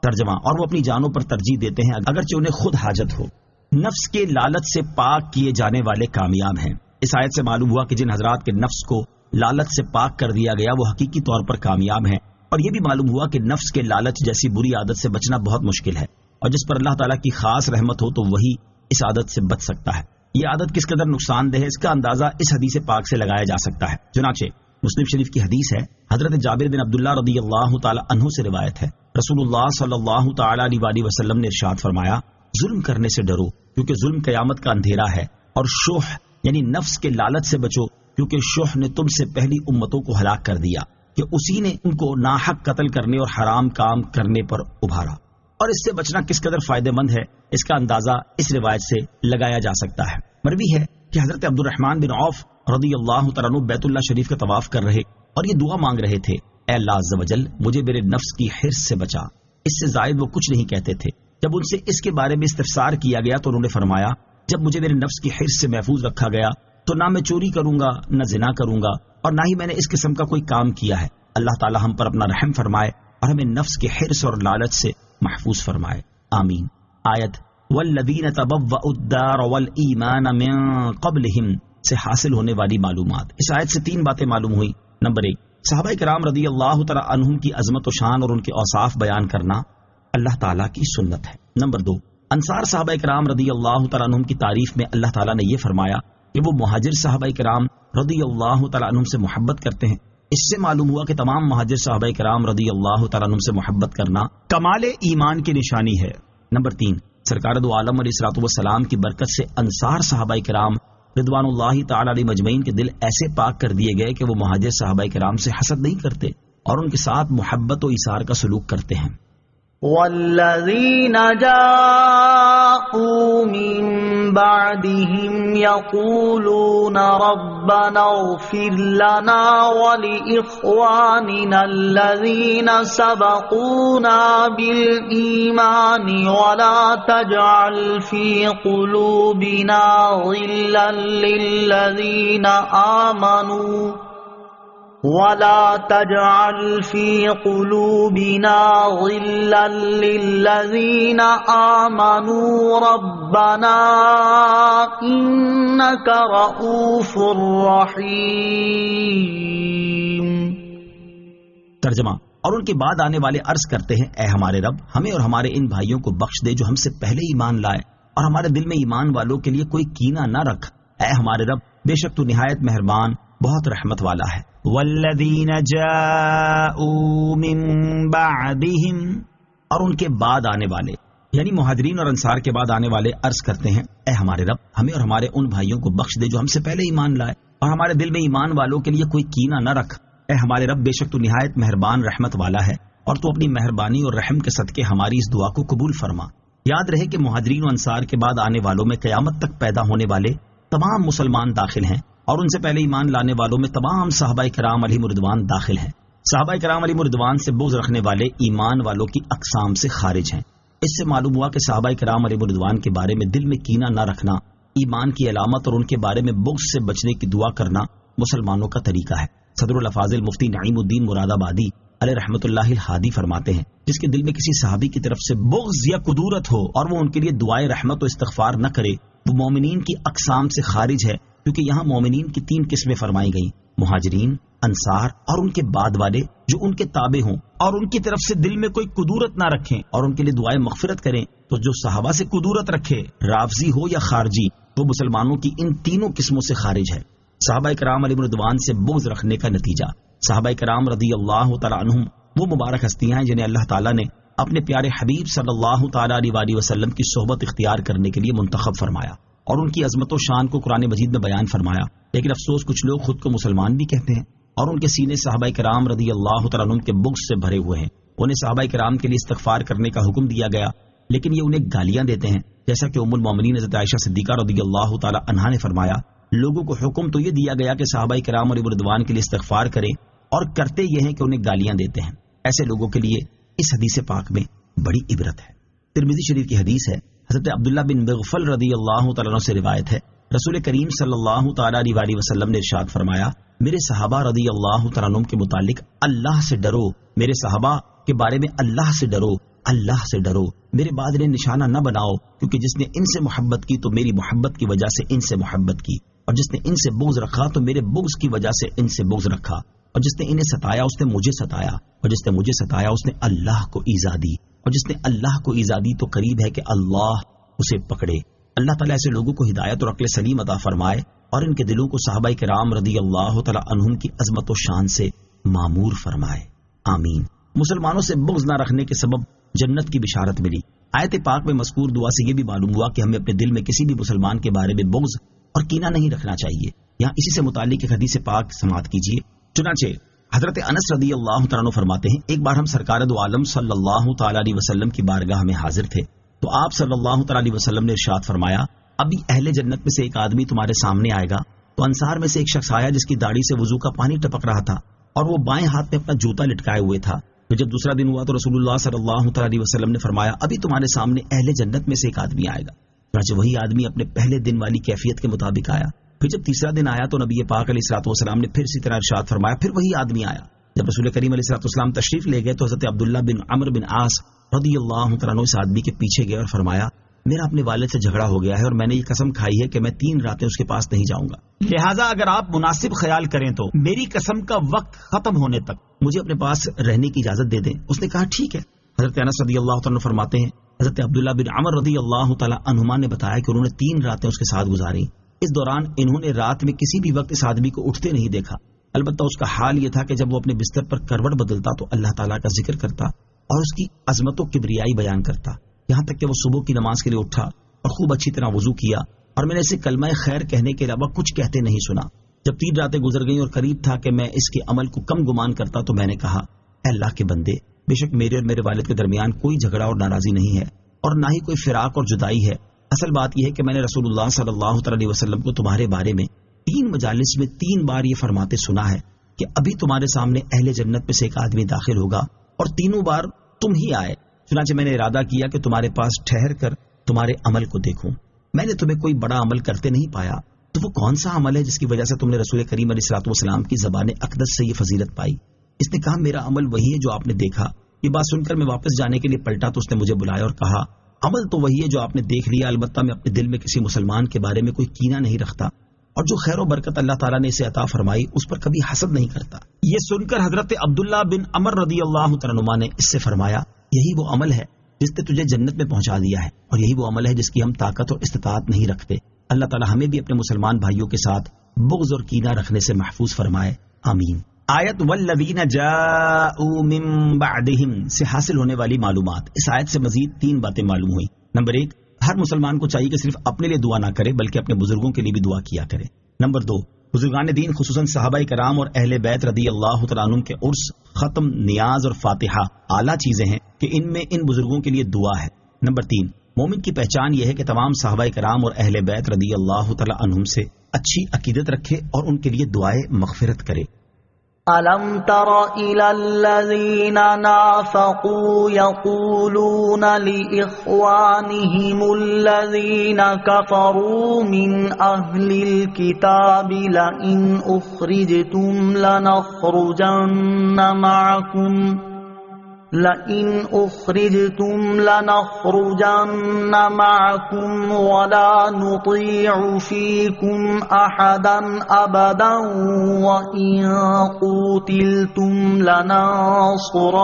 ترجمہ، اور وہ اپنی جانوں پر ترجیح دیتے ہیں اگرچہ انہیں خود حاجت ہو. نفس کے لالچ سے پاک کیے جانے والے کامیاب ہیں. اس آیت سے معلوم ہوا کہ جن حضرات کے نفس کو لالچ سے پاک کر دیا گیا وہ حقیقی طور پر کامیاب ہیں. اور یہ بھی معلوم ہوا کہ نفس کے لالچ جیسی بری عادت سے بچنا بہت مشکل ہے، اور جس پر اللہ تعالیٰ کی خاص رحمت ہو تو وہی اس عادت سے بچ سکتا ہے. یہ عادت کس قدر نقصان دہ ہے اس کا اندازہ اس حدیث پاک سے لگایا جا سکتا ہے. چنانچہ مسلم شریف کی حدیث ہے، حضرت جابر بن عبداللہ رضی اللہ تعالی عنہ سے روایت ہے، رسول اللہ صلی اللہ تعالی علیہ وسلم نے ارشاد فرمایا ظلم کرنے سے ڈرو کیونکہ ظلم قیامت کا اندھیرا ہے، اور شح یعنی نفس کے لالچ سے بچو کیونکہ شح نے تم سے پہلی امتوں کو ہلاک کر دیا کہ اسی نے ان کو ناحق قتل کرنے اور حرام کام کرنے پر ابھارا. اور اس سے بچنا کس قدر فائدہ مند ہے اس کا اندازہ اس روایت سے لگایا جا سکتا ہے. مروی ہے کہ حضرت عبد الرحمن بن عوف رضی اللہ تعالیٰ عنہ بیت اللہ شریف کا طواف کر رہے اور یہ دعا مانگ رہے تھے اے اللہ عز و جل مجھے میرے نفس کی حرص سے بچا. اس سے زائد وہ کچھ نہیں کہتے تھے. جب ان سے اس کے بارے میں استفسار کیا گیا تو انہوں نے فرمایا جب مجھے میرے نفس کی حرص سے محفوظ رکھا گیا تو نہ میں چوری کروں گا نہ زنا کروں گا اور نہ ہی میں نے اس قسم کا کوئی کام کیا ہے. اللہ تعالیٰ ہم پر اپنا رحم فرمائے اور ہمیں نفس کے حرص اور لالچ سے محفوظ فرمائے، آمین. آیت والذین تبوأوا الدار والایمان من قبلہم سے حاصل ہونے والی معلومات. اس آیت سے 3 باتیں معلوم ہوئی. نمبر 1، صحابہ کرام رضی اللہ تعالی عنہم کی عظمت و شان اور ان کے اوصاف بیان کرنا اللہ تعالیٰ کی سنت ہے. نمبر 2، انصار صحابہ کرام رضی اللہ تعالی عنہم کی تعریف میں اللہ تعالیٰ نے یہ فرمایا کہ وہ مہاجر صحابہ کرام رضی اللہ تعالی عنہم سے محبت کرتے ہیں. اس سے معلوم ہوا کہ تمام مہاجر صحابہ کرام رضی اللہ تعالیٰ عنہم سے محبت کرنا کمال ایمان کی نشانی ہے. نمبر 3، سرکار دو عالم علیہ الصلوۃ والسلام کی برکت سے انصار صحابہ کرام رضوان اللہ تعالی علیہ مجمعین کے دل ایسے پاک کر دیے گئے کہ وہ مہاجر صحابہ کرام سے حسد نہیں کرتے اور ان کے ساتھ محبت و ایثار کا سلوک کرتے ہیں. والذین جاءوا من بعدهم يقولون ربنا اغفر لنا ولإخواننا الذين سبقونا بالإيمان ولا تجعل في قلوبنا غلا للذين آمنوا ولا تجعل في قلوبنا غلا للذين آمنوا ربنا إنك رؤوف رحيم. ترجمہ، اور ان کے بعد آنے والے عرض کرتے ہیں اے ہمارے رب ہمیں اور ہمارے ان بھائیوں کو بخش دے جو ہم سے پہلے ایمان لائے اور ہمارے دل میں ایمان والوں کے لیے کوئی کینہ نہ رکھ. اے ہمارے رب بے شک تو نہایت مہربان بہت رحمت والا ہے. والذین جاءوا من بعدهم، اور ان کے بعد آنے والے یعنی مہاجرین اور انصار کے بعد آنے والے عرض کرتے ہیں اے ہمارے رب ہمیں اور ہمارے ان بھائیوں کو بخش دے جو ہم سے پہلے ایمان لائے اور ہمارے دل میں ایمان والوں کے لیے کوئی کینہ نہ رکھ. اے ہمارے رب بے شک تو نہایت مہربان رحمت والا ہے اور تو اپنی مہربانی اور رحم کے صدقے ہماری اس دعا کو قبول فرما. یاد رہے کہ مہاجرین و انصار کے بعد آنے والوں میں قیامت تک پیدا ہونے والے تمام مسلمان داخل ہیں اور ان سے پہلے ایمان لانے والوں میں تمام صحابہ کرام علیہم رضوان داخل ہیں. صحابہ کرام علیہم رضوان سے بغض رکھنے والے ایمان والوں کی اقسام سے خارج ہیں. اس سے معلوم ہوا کہ صحابہ کرام علیہم رضوان کے بارے میں دل میں کینہ نہ رکھنا ایمان کی علامت اور ان کے بارے میں بغض سے بچنے کی دعا کرنا مسلمانوں کا طریقہ ہے. صدر الافاضل مفتی نعیم الدین مراد آبادی علیہ رحمۃ اللہ الحادی فرماتے ہیں جس کے دل میں کسی صحابی کی طرف سے بغض یا کدورت ہو اور وہ ان کے لیے دعائے رحمت و استغفار نہ کرے وہ مومنین کی اقسام سے خارج ہے، کیونکہ یہاں مومنین کی 3 قسمیں فرمائی گئیں، مہاجرین، انصار اور ان کے بعد والے جو ان کے تابع ہوں اور ان کی طرف سے دل میں کوئی کدورت نہ رکھیں اور ان کے لیے دعائے مغفرت کریں. تو جو صحابہ سے کدورت رکھے رافضی ہو یا خارجی وہ مسلمانوں کی ان تینوں قسموں سے خارج ہے. صحابہ کرام علیہ رضوان سے بغض رکھنے کا نتیجہ، صحابہ کرام رضی اللہ تعالی عنہم وہ مبارک ہستیاں ہیں جنہیں اللہ تعالیٰ نے اپنے پیارے حبیب صلی اللہ تعالیٰ علیہ وسلم کی صحبت اختیار کرنے کے لیے منتخب فرمایا اور ان کی عظمت و شان کو قرآن مجید میں بیان فرمایا. لیکن افسوس کچھ لوگ خود کو مسلمان بھی کہتے ہیں اور ان کے سینے صحابہ کرام رضی اللہ تعالیٰ عنہم کے بغض سے بھرے ہوئے ہیں. انہیں صحابہ کرام کے لیے استغفار کرنے کا حکم دیا گیا لیکن یہ انہیں گالیاں دیتے ہیں، جیسا کہ ام المومنین حضرت عائشہ صدیقہ رضی اللہ تعالیٰ عنہا نے فرمایا لوگوں کو حکم تو یہ دیا گیا کہ صحابہ کرام اور رضوان کے لیے استغفار کریں اور کرتے یہ ہیں کہ انہیں گالیاں دیتے ہیں. ایسے لوگوں کے لیے اس حدیث پاک میں بڑی عبرت ہے. ترمذی شریف کی حدیث ہے، حضرت عبداللہ بن مغفل رضی اللہ تعالیٰ عنہ سے روایت ہے، رسول کریم صلی اللہ تعالیٰ علیہ وسلم نے ارشاد فرمایا میرے صحابہ رضی اللہ تعالیٰ عنہ کے متعلق اللہ سے ڈرو، میرے صحابہ کے بارے میں اللہ سے ڈرو، اللہ سے ڈرو، میرے بعد انہیں نشانہ نہ بناؤ، کیونکہ جس نے ان سے محبت کی تو میری محبت کی وجہ سے ان سے محبت کی، اور جس نے ان سے بغض رکھا تو میرے بغض کی وجہ سے ان سے بغض رکھا، اور جس نے انہیں ستایا اس نے مجھے ستایا، اور جس نے مجھے ستایا اس نے اللہ کو ایذا دی، اور جس نے اللہ کو ایذا دی تو قریب ہے کہ اللہ اسے پکڑے. اللہ تعالیٰ ایسے لوگوں کو ہدایت اور عقل سلیم عطا فرمائے اور ان کے دلوں کو صحابہ کرام رضی اللہ تعالیٰ عنہم کی عظمت و شان سے معمور فرمائے. آمین. مسلمانوں سے بغض نہ رکھنے کے سبب جنت کی بشارت ملی. آیت پاک میں مذکور دعا سے یہ بھی معلوم ہوا کہ ہمیں اپنے دل میں کسی بھی مسلمان کے بارے میں بغض اور کینہ نہیں رکھنا چاہیے. یہاں اسی سے متعلق ایک حدیث پاک سماعت کیجیے. چنانچہ حضرت انس رضی اللہ تعالیٰ عنہ فرماتے ہیں ایک بار ہم سرکار دو عالم صلی اللہ تعالیٰ علیہ وسلم کی بارگاہ میں حاضر تھے تو آپ صلی اللہ تعالیٰ علیہ وسلم نے ارشاد فرمایا ابھی اہل جنت میں سے ایک آدمی تمہارے سامنے آئے گا. تو انصار میں سے ایک شخص آیا جس کی داڑھی سے وضو کا پانی ٹپک رہا تھا اور وہ بائیں ہاتھ میں اپنا جوتا لٹکائے ہوئے تھا. تو جب دوسرا دن ہوا تو رسول اللہ صلی اللہ تعالیٰ علیہ وسلم نے فرمایا ابھی تمہارے سامنے اہل جنت میں سے ایک آدمی آئے گا. چنانچہ وہی آدمی اپنے پہلے دن والی کیفیت کے مطابق آیا. پھر جب تیسرا دن آیا تو نبی پاک علیہ الصلوۃ والسلام نے پھر اسی طرح ارشاد فرمایا. پھر وہی آدمی آیا. جب رسول کریم علیہ الصلوۃ والسلام تشریف لے گئے تو حضرت عبداللہ بن عمرو بن عاص رضی اللہ تعالیٰ عنہ اس آدمی کے پیچھے گئے اور فرمایا میرا اپنے والد سے جھگڑا ہو گیا ہے اور میں نے یہ قسم کھائی ہے کہ میں 3 راتیں اس کے پاس نہیں جاؤں گا، لہٰذا اگر آپ مناسب خیال کریں تو میری قسم کا وقت ختم ہونے تک مجھے اپنے پاس رہنے کی اجازت دے دیں. اس نے کہا ٹھیک ہے. حضرت انس رضی اللہ تعالیٰ عنہ فرماتے ہیں حضرت عبداللہ بن عمر رضی اللہ تعالیٰ عنہما نے بتایا کہ انہوں نے 3 راتیں اس کے ساتھ گزاری. اس دوران انہوں نے رات میں کسی بھی وقت اس آدمی کو اٹھتے نہیں دیکھا. البتہ اس کا حال یہ تھا کہ جب وہ اپنے بستر پر کروٹ بدلتا تو اللہ تعالیٰ کا ذکر کرتا اور اس کی عظمت و کبریائی بیان کرتا، یہاں تک کہ وہ صبح کی نماز کے لیے اٹھا اور خوب اچھی طرح وضو کیا اور میں نے اسے کلمہ خیر کہنے کے علاوہ کچھ کہتے نہیں سنا. جب 3 راتیں گزر گئیں اور قریب تھا کہ میں اس کے عمل کو کم گمان کرتا تو میں نے کہا اے اللہ کے بندے، بے شک میرے اور میرے والد کے درمیان کوئی جھگڑا اور ناراضی نہیں ہے اور نہ ہی کوئی فراق اور جدائی ہے. اصل بات یہ ہے کہ میں نے رسول اللہ صلی اللہ علیہ وسلم کو تمہارے بارے میں 3 مجالس میں 3 بار یہ فرماتے سنا ہے کہ ابھی تمہارے سامنے اہل جنت میں سے ایک آدمی داخل ہوگا اور تینوں بار تم ہی آئے. چنانچہ میں نے ارادہ کیا کہ تمہارے پاس ٹھہر کر تمہارے عمل کو دیکھوں. میں نے تمہیں کوئی بڑا عمل کرتے نہیں پایا. تو وہ کون سا عمل ہے جس کی وجہ سے تم نے رسول کریم علیہ الصلوۃ والسلام کی زبان اقدس سے یہ فضیلت پائی؟ اس نے کہا میرا عمل وہی ہے جو آپ نے دیکھا. یہ بات سن کر میں واپس جانے کے لیے پلٹا تو اس نے مجھے بلایا اور کہا عمل تو وہی ہے جو آپ نے دیکھ لیا، البتہ میں اپنے دل میں کسی مسلمان کے بارے میں کوئی کینہ نہیں رکھتا اور جو خیر و برکت اللہ تعالیٰ نے اسے عطا فرمائی اس پر کبھی حسد نہیں کرتا. یہ سن کر حضرت عبداللہ بن عمر رضی اللہ تعالیٰ عنہ نے اس سے فرمایا یہی وہ عمل ہے جس نے تجھے جنت میں پہنچا دیا ہے اور یہی وہ عمل ہے جس کی ہم طاقت اور استطاعت نہیں رکھتے. اللہ تعالیٰ ہمیں بھی اپنے مسلمان بھائیوں کے ساتھ بغض اور کینہ رکھنے سے محفوظ فرمائے. آمین. آیت والذین جاءوا من بعدہم سے حاصل ہونے والی معلومات. اس آیت سے مزید 3 باتیں معلوم ہوئی. نمبر 1، ہر مسلمان کو چاہیے کہ صرف اپنے لیے دعا نہ کرے بلکہ اپنے بزرگوں کے لیے بھی دعا کیا کرے. نمبر 2، بزرگان دین خصوصاً صحابہ کرام اور اہل بیت رضی اللہ تعالیٰ عنہم کے عرس، ختم، نیاز اور فاتحہ اعلیٰ چیزیں ہیں کہ ان میں ان بزرگوں کے لیے دعا ہے. نمبر 3، مومن کی پہچان یہ ہے کہ تمام صحابہ کرام اور اہل بیت رضی اللہ تعالیٰ عنہم سے اچھی عقیدت رکھے اور ان کے لیے دعائے مغفرت کرے. أَلَمْ تَرَ إِلَى الَّذِينَ نَافَقُوا يَقُولُونَ لِإِخْوَانِهِمُ الَّذِينَ كَفَرُوا مِنْ أَهْلِ الْكِتَابِ لَئِنْ أُخْرِجْتُمْ لَنَخْرُجَنَّ مَعَكُمْ وَلَا نُطِيعُ فِيكُمْ أَحَدًا أَبَدًا وَإِنْ قُوتِلْتُمْ لَنَنصُرَنَّكُمْ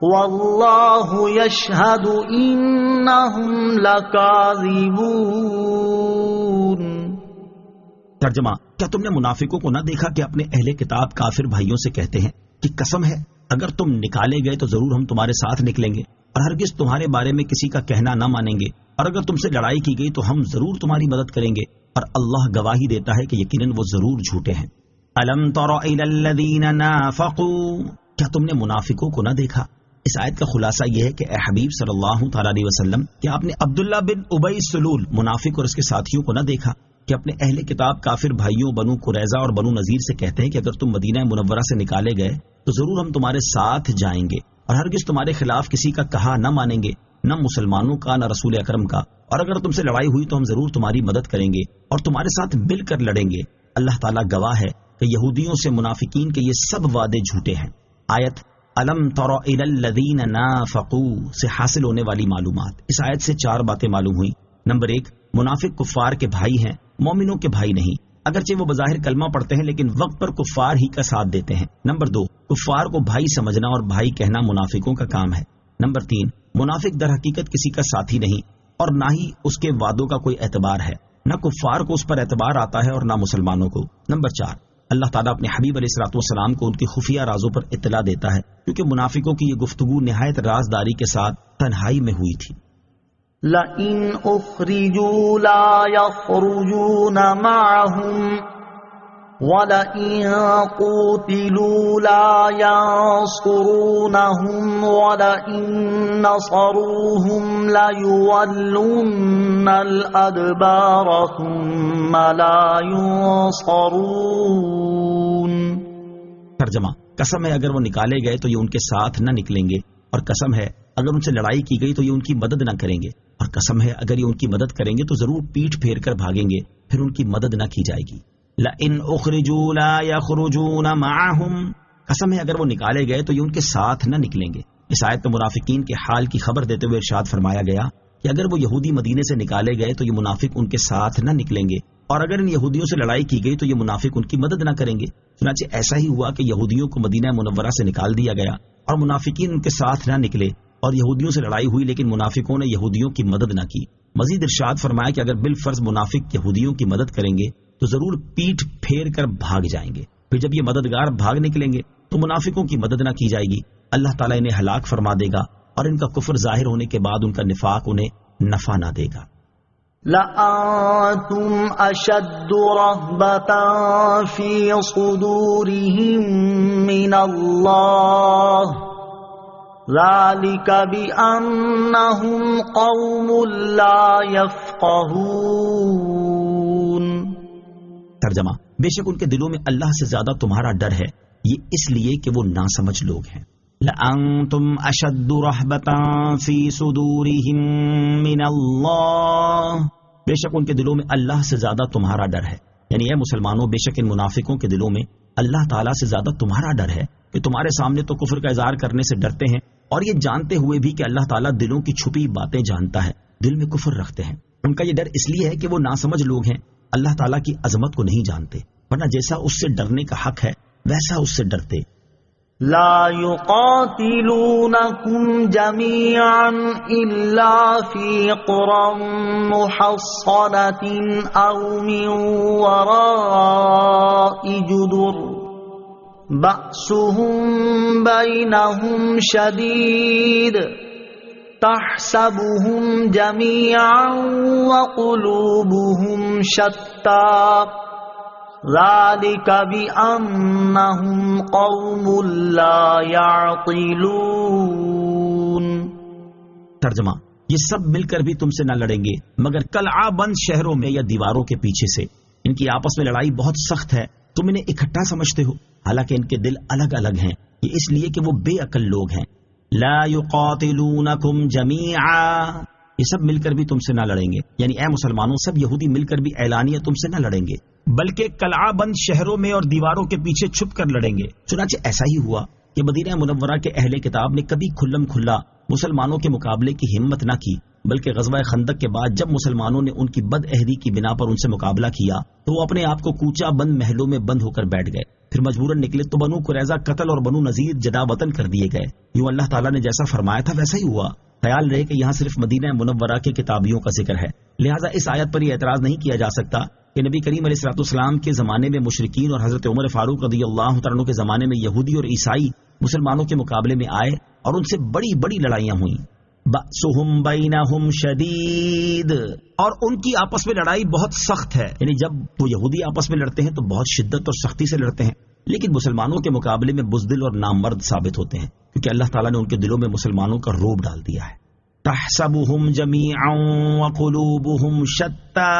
وَاللَّهُ يَشْهَدُ إِنَّهُمْ لَكَاذِبُونَ. ترجمہ: کیا تم نے منافقوں کو نہ دیکھا کہ اپنے اہل کتاب کافر بھائیوں سے کہتے ہیں کہ قسم ہے اگر تم نکالے گئے تو ضرور ہم تمہارے ساتھ نکلیں گے اور ہرگز تمہارے بارے میں کسی کا کہنا نہ مانیں گے، اور اگر تم سے لڑائی کی گئی تو ہم ضرور تمہاری مدد کریں گے، اور اللہ گواہی دیتا ہے کہ یقیناً وہ ضرور جھوٹے ہیں۔ الم تر الی الذین نافقوا، کیا تم نے منافقوں کو نہ دیکھا؟ اس آیت کا خلاصہ یہ ہے کہ اے حبیب صلی اللہ تعالی علیہ وسلم، کیا آپ نے عبداللہ بن ابی سلول منافق اور اس کے ساتھیوں کو نہ دیکھا کہ اپنے اہل کتاب کافر بھائیوں بنو قریظہ اور بنو نذیر سے کہتے ہیں کہ اگر تم مدینہ منورہ سے نکالے گئے تو ضرور ہم تمہارے ساتھ جائیں گے، اور ہرگز تمہارے خلاف کسی کا کہا نہ مانیں گے، نہ مسلمانوں کا نہ رسول اکرم کا، اور اگر تم سے لڑائی ہوئی تو ہم ضرور تمہاری مدد کریں گے اور تمہارے ساتھ مل کر لڑیں گے۔ اللہ تعالیٰ گواہ ہے کہ یہودیوں سے منافقین کے یہ سب وعدے جھوٹے ہیں۔ آیت الم تر الی الذین نافقوا سے حاصل ہونے والی معلومات، اس آیت سے 4 باتیں معلوم ہوئی۔ نمبر 1، منافق کفار کے بھائی ہیں، مومنوں کے بھائی نہیں، اگرچہ وہ بظاہر کلمہ پڑھتے ہیں لیکن وقت پر کفار ہی کا ساتھ دیتے ہیں۔ نمبر 2، کفار کو بھائی سمجھنا اور بھائی کہنا منافقوں کا کام ہے۔ نمبر 3، منافق در حقیقت کسی کا ساتھی نہیں اور نہ ہی اس کے وعدوں کا کوئی اعتبار ہے، نہ کفار کو اس پر اعتبار آتا ہے اور نہ مسلمانوں کو۔ نمبر 4، اللہ تعالیٰ اپنے حبیب علیہ الصلوۃ والسلام کو ان کی خفیہ رازوں پر اطلاع دیتا ہے، کیونکہ منافقوں کی یہ گفتگو نہایت رازداری کے ساتھ تنہائی میں ہوئی تھی۔ لئن اخرجوا لا يخرجون معهم ولئن قوتلوا لا ينصرونهم ولئن نصروهم ليولن الأدبار ثم لا ينصرون۔ ترجمہ، قسم ہے اگر وہ نکالے گئے تو یہ ان کے ساتھ نہ نکلیں گے، اور قسم ہے اگر ان سے لڑائی کی گئی تو یہ ان کی مدد نہ کریں گے، اور قسم ہے اگر یہ ان کی مدد کریں گے تو ضرور پیٹھ پھیر کر بھاگیں گے، پھر ان کی مدد نہ کی جائے گی۔ لئن اخرجوا لا يخرجون معهم، قسم ہے اگر وہ نکالے گئے تو یہ ان کے ساتھ نہ نکلیں گے۔ اس آیت میں منافقین کے حال کی خبر دیتے ہوئے ارشاد فرمایا گیا کہ اگر وہ یہودی مدینے سے نکالے گئے تو یہ منافق ان کے ساتھ نہ نکلیں گے، اور اگر ان یہودیوں سے لڑائی کی گئی تو یہ منافق ان کی مدد نہ کریں گے۔ چنانچہ ایسا ہی ہوا کہ یہودیوں کو مدینہ منورہ سے نکال دیا گیا اور منافقین ان کے ساتھ نہ نکلے، اور یہودیوں سے لڑائی ہوئی لیکن منافقوں نے یہودیوں کی مدد نہ کی۔ مزید ارشاد فرمایا کہ اگر بالفرض منافق یہودیوں کی مدد کریں گے تو ضرور پیٹھ پھیر کر بھاگ جائیں گے، پھر جب یہ مددگار بھاگ نکلیں گے تو منافقوں کی مدد نہ کی جائے گی، اللہ تعالیٰ انہیں ہلاک فرما دے گا اور ان کا کفر ظاہر ہونے کے بعد ان کا نفاق انہیں نفع نہ دے گا۔ لَأَنْتُمْ أَشَدُّ رَهْبَةً فِي صُدُورِهِم مِّنَ اللَّهِ ذَلِكَ بِأَنَّهُمْ قَوْمٌ لَا يَفْقَهُونَ۔ ترجمہ، بے شک ان کے دلوں میں اللہ سے زیادہ تمہارا ڈر ہے، یہ اس لیے کہ وہ ناسمجھ لوگ ہیں۔ لَأَنْتُمْ أَشَدُّ رَهْبَةً فِي صُدُورِهِم مِّنَ اللَّهِ، بے شک ان کے دلوں میں اللہ سے زیادہ تمہارا ڈر ہے، یعنی اے مسلمانوں بے شک ان منافقوں کے دلوں میں اللہ تعالیٰ سے زیادہ تمہارا ڈر ہے کہ تمہارے سامنے تو کفر کا اظہار کرنے سے ڈرتے ہیں، اور یہ جانتے ہوئے بھی کہ اللہ تعالیٰ دلوں کی چھپی باتیں جانتا ہے، دل میں کفر رکھتے ہیں۔ ان کا یہ ڈر اس لیے ہے کہ وہ ناسمجھ لوگ ہیں، اللہ تعالیٰ کی عظمت کو نہیں جانتے، ورنہ جیسا اس سے ڈرنے کا حق ہے ویسا اس سے ڈرتے۔ لا يقاتلونكم جميعا إلا في قرى محصنة أو من وراء جدر بأسهم بينهم شديد تحسبهم جميعا وقلوبهم شتى ذَلِكَ بِأَنَّهُمْ قَوْمٌ لَا يَعْقِلُونَ۔ ترجمہ، یہ سب مل کر بھی تم سے نہ لڑیں گے مگر قلعہ بند شہروں میں یا دیواروں کے پیچھے سے۔ ان کی آپس میں لڑائی بہت سخت ہے، تم انہیں اکٹھا سمجھتے ہو، حالانکہ ان کے دل الگ الگ ہیں، یہ اس لیے کہ وہ بے عقل لوگ ہیں۔ لا يقاتلونکم جمیعا، یہ سب مل کر بھی تم سے نہ لڑیں گے، یعنی اے مسلمانوں سب یہودی مل کر بھی اعلانیہ تم سے نہ لڑیں گے، بلکہ قلعہ بند شہروں میں اور دیواروں کے پیچھے چھپ کر لڑیں گے۔ چنانچہ ایسا ہی ہوا کہ مدینہ منورہ کے اہل کتاب نے کبھی کھلم کھلا مسلمانوں کے مقابلے کی ہمت نہ کی، بلکہ غزوہ خندق کے بعد جب مسلمانوں نے ان کی بد عہدی کی بنا پر ان سے مقابلہ کیا تو وہ اپنے آپ کو کوچہ بند محلوں میں بند ہو کر بیٹھ گئے، پھر مجبوراً نکلے تو بنو قریظہ قتل اور بنو نذیر جدا وطن کر دیے گئے۔ یوں اللہ تعالیٰ نے جیسا فرمایا تھا ویسا ہی ہوا۔ خیال رہے کہ یہاں صرف مدینہ منورہ کے کتابیوں کا ذکر ہے، لہٰذا اس آیت پر یہ اعتراض نہیں کیا جا سکتا کہ نبی کریم علیہ الصلوۃ والسلام کے زمانے میں مشرکین اور حضرت عمر فاروق رضی اللہ تعالیٰ عنہ کے زمانے میں یہودی اور عیسائی مسلمانوں کے مقابلے میں آئے اور ان سے بڑی بڑی لڑائیاں ہوئیں. بأسهم بینہم شدید، اور ان کی آپس میں لڑائی بہت سخت ہے. یعنی جب وہ یہودی آپس میں لڑتے ہیں تو بہت شدت اور سختی سے لڑتے ہیں، لیکن مسلمانوں کے مقابلے میں بزدل اور نامرد ثابت ہوتے ہیں، کیونکہ اللہ تعالیٰ نے ان کے دلوں میں مسلمانوں کا رعب ڈال دیا ہے. تحسبهم جميعا وقلوبهم شتى،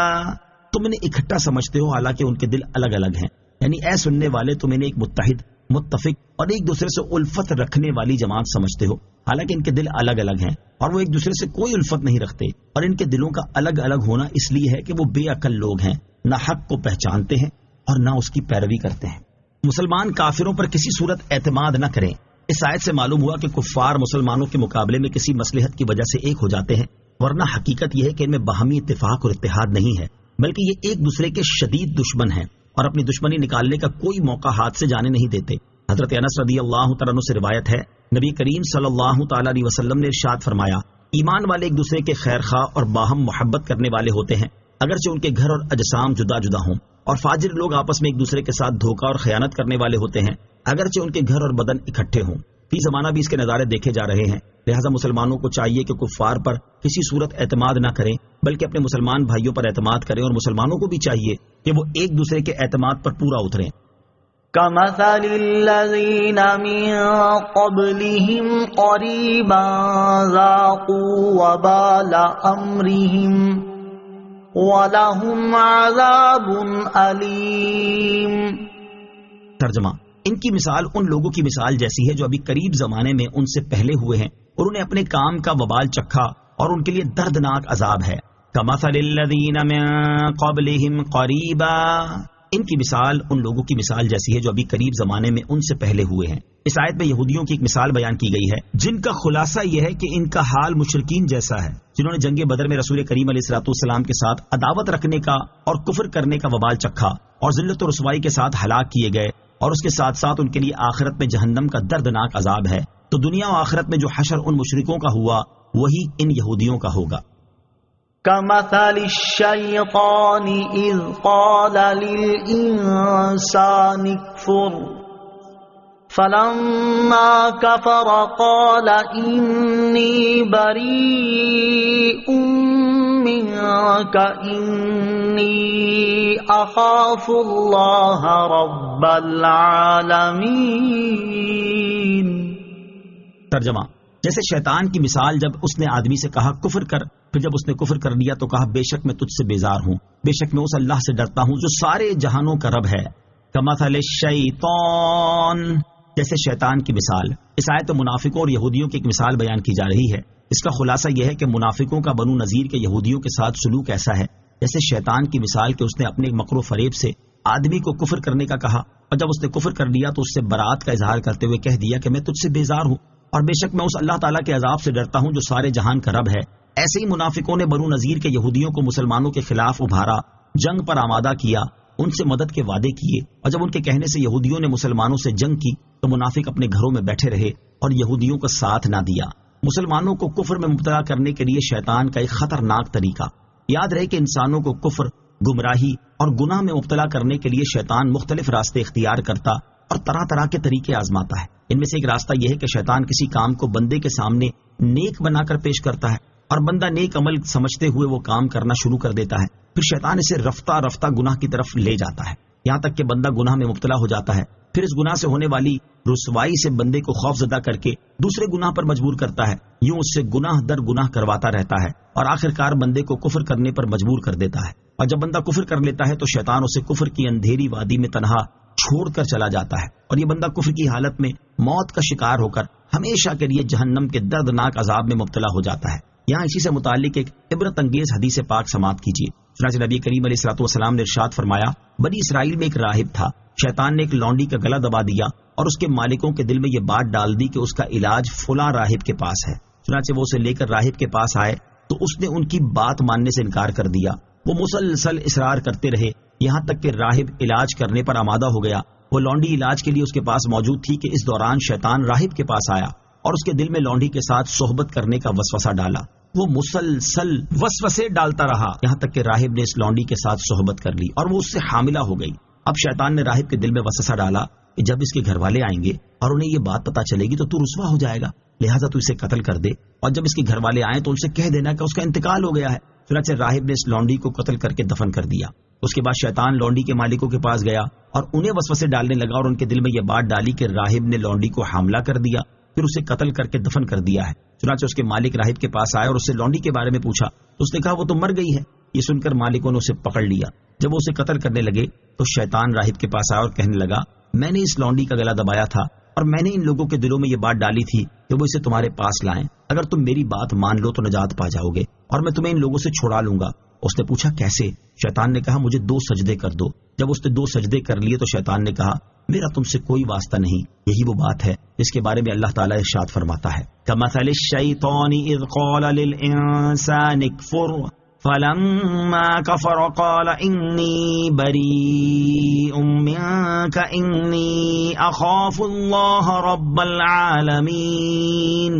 تم انہیں اکٹھا سمجھتے ہو حالانکہ ان کے دل الگ الگ ہیں. یعنی اے سننے والے، تم انہیں ایک متحد، متفق اور ایک دوسرے سے الفت رکھنے والی جماعت سمجھتے ہو، حالانکہ ان کے دل الگ الگ ہیں اور وہ ایک دوسرے سے کوئی الفت نہیں رکھتے. اور ان کے دلوں کا الگ الگ ہونا اس لیے ہے کہ وہ بے عقل لوگ ہیں، نہ حق کو پہچانتے ہیں اور نہ اس کی پیروی کرتے ہیں. مسلمان کافروں پر کسی صورت اعتماد نہ کریں. اس آیت سے معلوم ہوا کہ کفار مسلمانوں کے مقابلے میں کسی مصلحت کی وجہ سے ایک ہو جاتے ہیں، ورنہ حقیقت یہ ہے کہ ان میں باہمی اتفاق اور اتحاد نہیں ہے، بلکہ یہ ایک دوسرے کے شدید دشمن ہیں اور اپنی دشمنی نکالنے کا کوئی موقع ہاتھ سے جانے نہیں دیتے. حضرت انس رضی اللہ تعالیٰ عنہ سے روایت ہے، نبی کریم صلی اللہ تعالیٰ علیہ وسلم نے ارشاد فرمایا، ایمان والے ایک دوسرے کے خیر خواہ اور باہم محبت کرنے والے ہوتے ہیں، اگرچہ ان کے گھر اور اجسام جدا جدا ہوں. اور فاجر لوگ آپس میں ایک دوسرے کے ساتھ دھوکہ اور خیانت کرنے والے ہوتے ہیں، اگرچہ ان کے گھر اور بدن اکٹھے ہوں. فی زمانہ بھی اس کے نظارے دیکھے جا رہے ہیں. لہذا مسلمانوں کو چاہیے کہ کفار پر کسی صورت اعتماد نہ کریں، بلکہ اپنے مسلمان بھائیوں پر اعتماد کریں، اور مسلمانوں کو بھی چاہیے کہ وہ ایک دوسرے کے اعتماد پر پورا اتریں. كمثل الذين من قبلهم قريبا ذاقوا وبال أمرهم وَلَهُمْ عَذَابٌ أَلِيمٌ. ترجمہ: ان کی مثال ان لوگوں کی مثال جیسی ہے جو ابھی قریب زمانے میں ان سے پہلے ہوئے ہیں اور انہیں اپنے کام کا وبال چکھا اور ان کے لیے دردناک عذاب ہے. كَمَثَلِ الَّذِينَ مِن قَبْلِهِمْ قَرِيبًا، ان کی مثال ان لوگوں کی مثال جیسی ہے جو ابھی قریب زمانے میں ان سے پہلے ہوئے ہیں. اس آیت میں یہودیوں کی ایک مثال بیان کی گئی ہے جن کا خلاصہ یہ ہے کہ ان کا حال مشرکین جیسا ہے، جنہوں نے جنگ بدر میں رسول کریم علیہ الصلوۃ والسلام کے ساتھ عداوت رکھنے کا اور کفر کرنے کا وبال چکھا اور ذلت و رسوائی کے ساتھ ہلاک کیے گئے، اور اس کے ساتھ ساتھ ان کے لیے آخرت میں جہنم کا دردناک عذاب ہے. تو دنیا و آخرت میں جو حشر ان مشرکوں کا ہوا وہی ان یہودیوں کا ہوگا. كَمَثَلِ الشَّيْطَانِ إِذْ قَالَ لِلْإِنسَانِ اكْفُرْ فَلَمَّا كَفَرَ قَالَ إِنِّي بَرِيءٌ مِّنكَ إِنِّي أَخَافُ اللَّهَ رَبَّ الْعَالَمِينَ. ترجمہ: جیسے شیطان کی مثال جب اس نے آدمی سے کہا کفر کر، پھر جب اس نے کفر کر لیا تو کہا بے شک میں تجھ سے بیزار ہوں، بے شک میں اس اللہ سے ڈرتا ہوں جو سارے جہانوں کا رب ہے. کمثل الشیطان، جیسے شیطان کی مثال. اس آیت میں منافقوں اور یہودیوں کی ایک مثال بیان کی جا رہی ہے. اس کا خلاصہ یہ ہے کہ منافقوں کا بنو نذیر کے یہودیوں کے ساتھ سلوک ایسا ہے جیسے شیطان کی مثال کہ اس نے اپنے مکر و فریب سے آدمی کو کفر کرنے کا کہا، اور جب اس نے کفر کر لیا تو اس سے برات کا اظہار کرتے ہوئے کہہ دیا کہ میں تجھ سے بیزار ہوں اور بے شک میں اس اللہ تعالیٰ کے عذاب سے ڈرتا ہوں جو سارے جہان کا رب ہے. ایسے ہی منافقوں نے بنو نذیر کے یہودیوں کو مسلمانوں کے خلاف ابھارا، جنگ پر آمادہ کیا، ان سے مدد کے وعدے کیے، اور جب ان کے کہنے سے یہودیوں نے مسلمانوں سے جنگ کی تو منافق اپنے گھروں میں بیٹھے رہے اور یہودیوں کا ساتھ نہ دیا. مسلمانوں کو کفر میں مبتلا کرنے کے لیے شیطان کا ایک خطرناک طریقہ. یاد رہے کہ انسانوں کو کفر، گمراہی اور گناہ میں مبتلا کرنے کے لیے شیطان مختلف راستے اختیار کرتا اور طرح طرح کے طریقے آزماتا ہے. ان میں سے ایک راستہ یہ ہے کہ شیطان کسی کام کو بندے کے سامنے نیک بنا کر پیش کرتا ہے اور بندہ نیک عمل سمجھتے ہوئے وہ کام کرنا شروع کر دیتا ہے. پھر شیطان اسے رفتہ رفتہ گناہ کی طرف لے جاتا ہے، یہاں تک کہ بندہ گناہ میں مبتلا ہو جاتا ہے. پھر اس گناہ سے ہونے والی رسوائی سے بندے کو خوف زدہ کر کے دوسرے گناہ پر مجبور کرتا ہے. یوں اس سے گناہ در گناہ کرواتا رہتا ہے اور آخرکار بندے کو کفر کرنے پر مجبور کر دیتا ہے. اور جب بندہ کفر کر لیتا ہے تو شیطان اسے کفر کی اندھیری وادی میں تنہا چھوڑ کر چلا جاتا ہے، اور یہ بندہ کفر کی حالت میں موت کا شکار ہو کر ہمیشہ کے لیے جہنم کے دردناک عذاب میں مبتلا ہو جاتا ہے. یہاں اسی سے متعلق ایک عبرت انگیز حدیث پاک سماعت کیجیے. چنانچہ نبی کریم علیہ الصلوۃ والسلام نے ارشاد فرمایا، بنی اسرائیل میں ایک راہب تھا. شیطان نے ایک لونڈی کا گلا دبا دیا اور اس کے مالکوں کے دل میں یہ بات ڈال دی کہ اس کا علاج فلاں راہب کے پاس ہے. چنانچہ وہ اسے لے کر راہب کے پاس آئے تو اس نے ان کی بات ماننے سے انکار کر دیا. وہ مسلسل اصرار کرتے رہے یہاں تک کہ راہب علاج کرنے پر آمادہ ہو گیا. وہ لونڈی علاج کے لیے اس کے پاس موجود تھی کہ اس دوران شیطان راہب کے پاس آیا اور اس کے دل میں لونڈی کے ساتھ صحبت کرنے کا وسوسہ ڈالا. وہ مسلسل وسوسے ڈالتا رہا یہاں تک کہ راہب نے اس لونڈی کے ساتھ صحبت کر لی اور وہ اس سے حاملہ ہو گئی۔ اب شیطان نے راہب کے دل میں وسوسہ ڈالا کہ جب اس کے گھر والے آئیں گے اور انہیں یہ بات پتہ چلے گی تو رسوا ہو جائے گا، لہٰذا تو اسے قتل کر دے، اور جب اس کے گھر والے آئیں تو ان سے کہہ دینا کہ اس کا انتقال ہو گیا ہے۔ چنانچہ راہب نے اس لونڈی کو قتل کر کے دفن کر دیا۔ اس کے بعد شیطان لونڈی کے مالکوں کے پاس گیا اور انہیں وسوسے ڈالنے لگا اور ان کے دل میں یہ بات ڈالی کہ راہب نے لونڈی کو حاملہ کر دیا، پھر اسے قتل کر کے دفن کر دیا ہے۔ چنانچہ اس کے مالک راہب کے پاس آئے اور اس سے لونڈی کے بارے میں پوچھا تو اس نے کہا وہ تو مر گئی ہے۔ یہ سن کر مالکوں نے اسے پکڑ لیا۔ جب وہ اسے قتل کرنے لگے تو شیطان راہب کے پاس آیا اور کہنے لگا میں نے اس لونڈی کا گلا دبایا تھا اور میں نے ان لوگوں کے دلوں میں یہ بات ڈالی تھی کہ وہ اسے تمہارے پاس لائیں، اگر تم میری بات مان لو تو نجات پا جاؤ گے اور میں تمہیں ان لوگوں سے چھڑا لوں گا۔ اس نے پوچھا کیسے؟ شیطان نے کہا مجھے 2 سجدے کر دو۔ جب اس نے 2 سجدے کر لیے تو شیطان نے کہا میرا تم سے کوئی واسطہ نہیں۔ یہی وہ بات ہے جس کے بارے میں اللہ تعالیٰ ارشاد فرماتا ہے کمثل الشیطان اذ قال للانسان اکفر فلما کفر قال انی بریء منک انی اخاف اللہ رب العالمین۔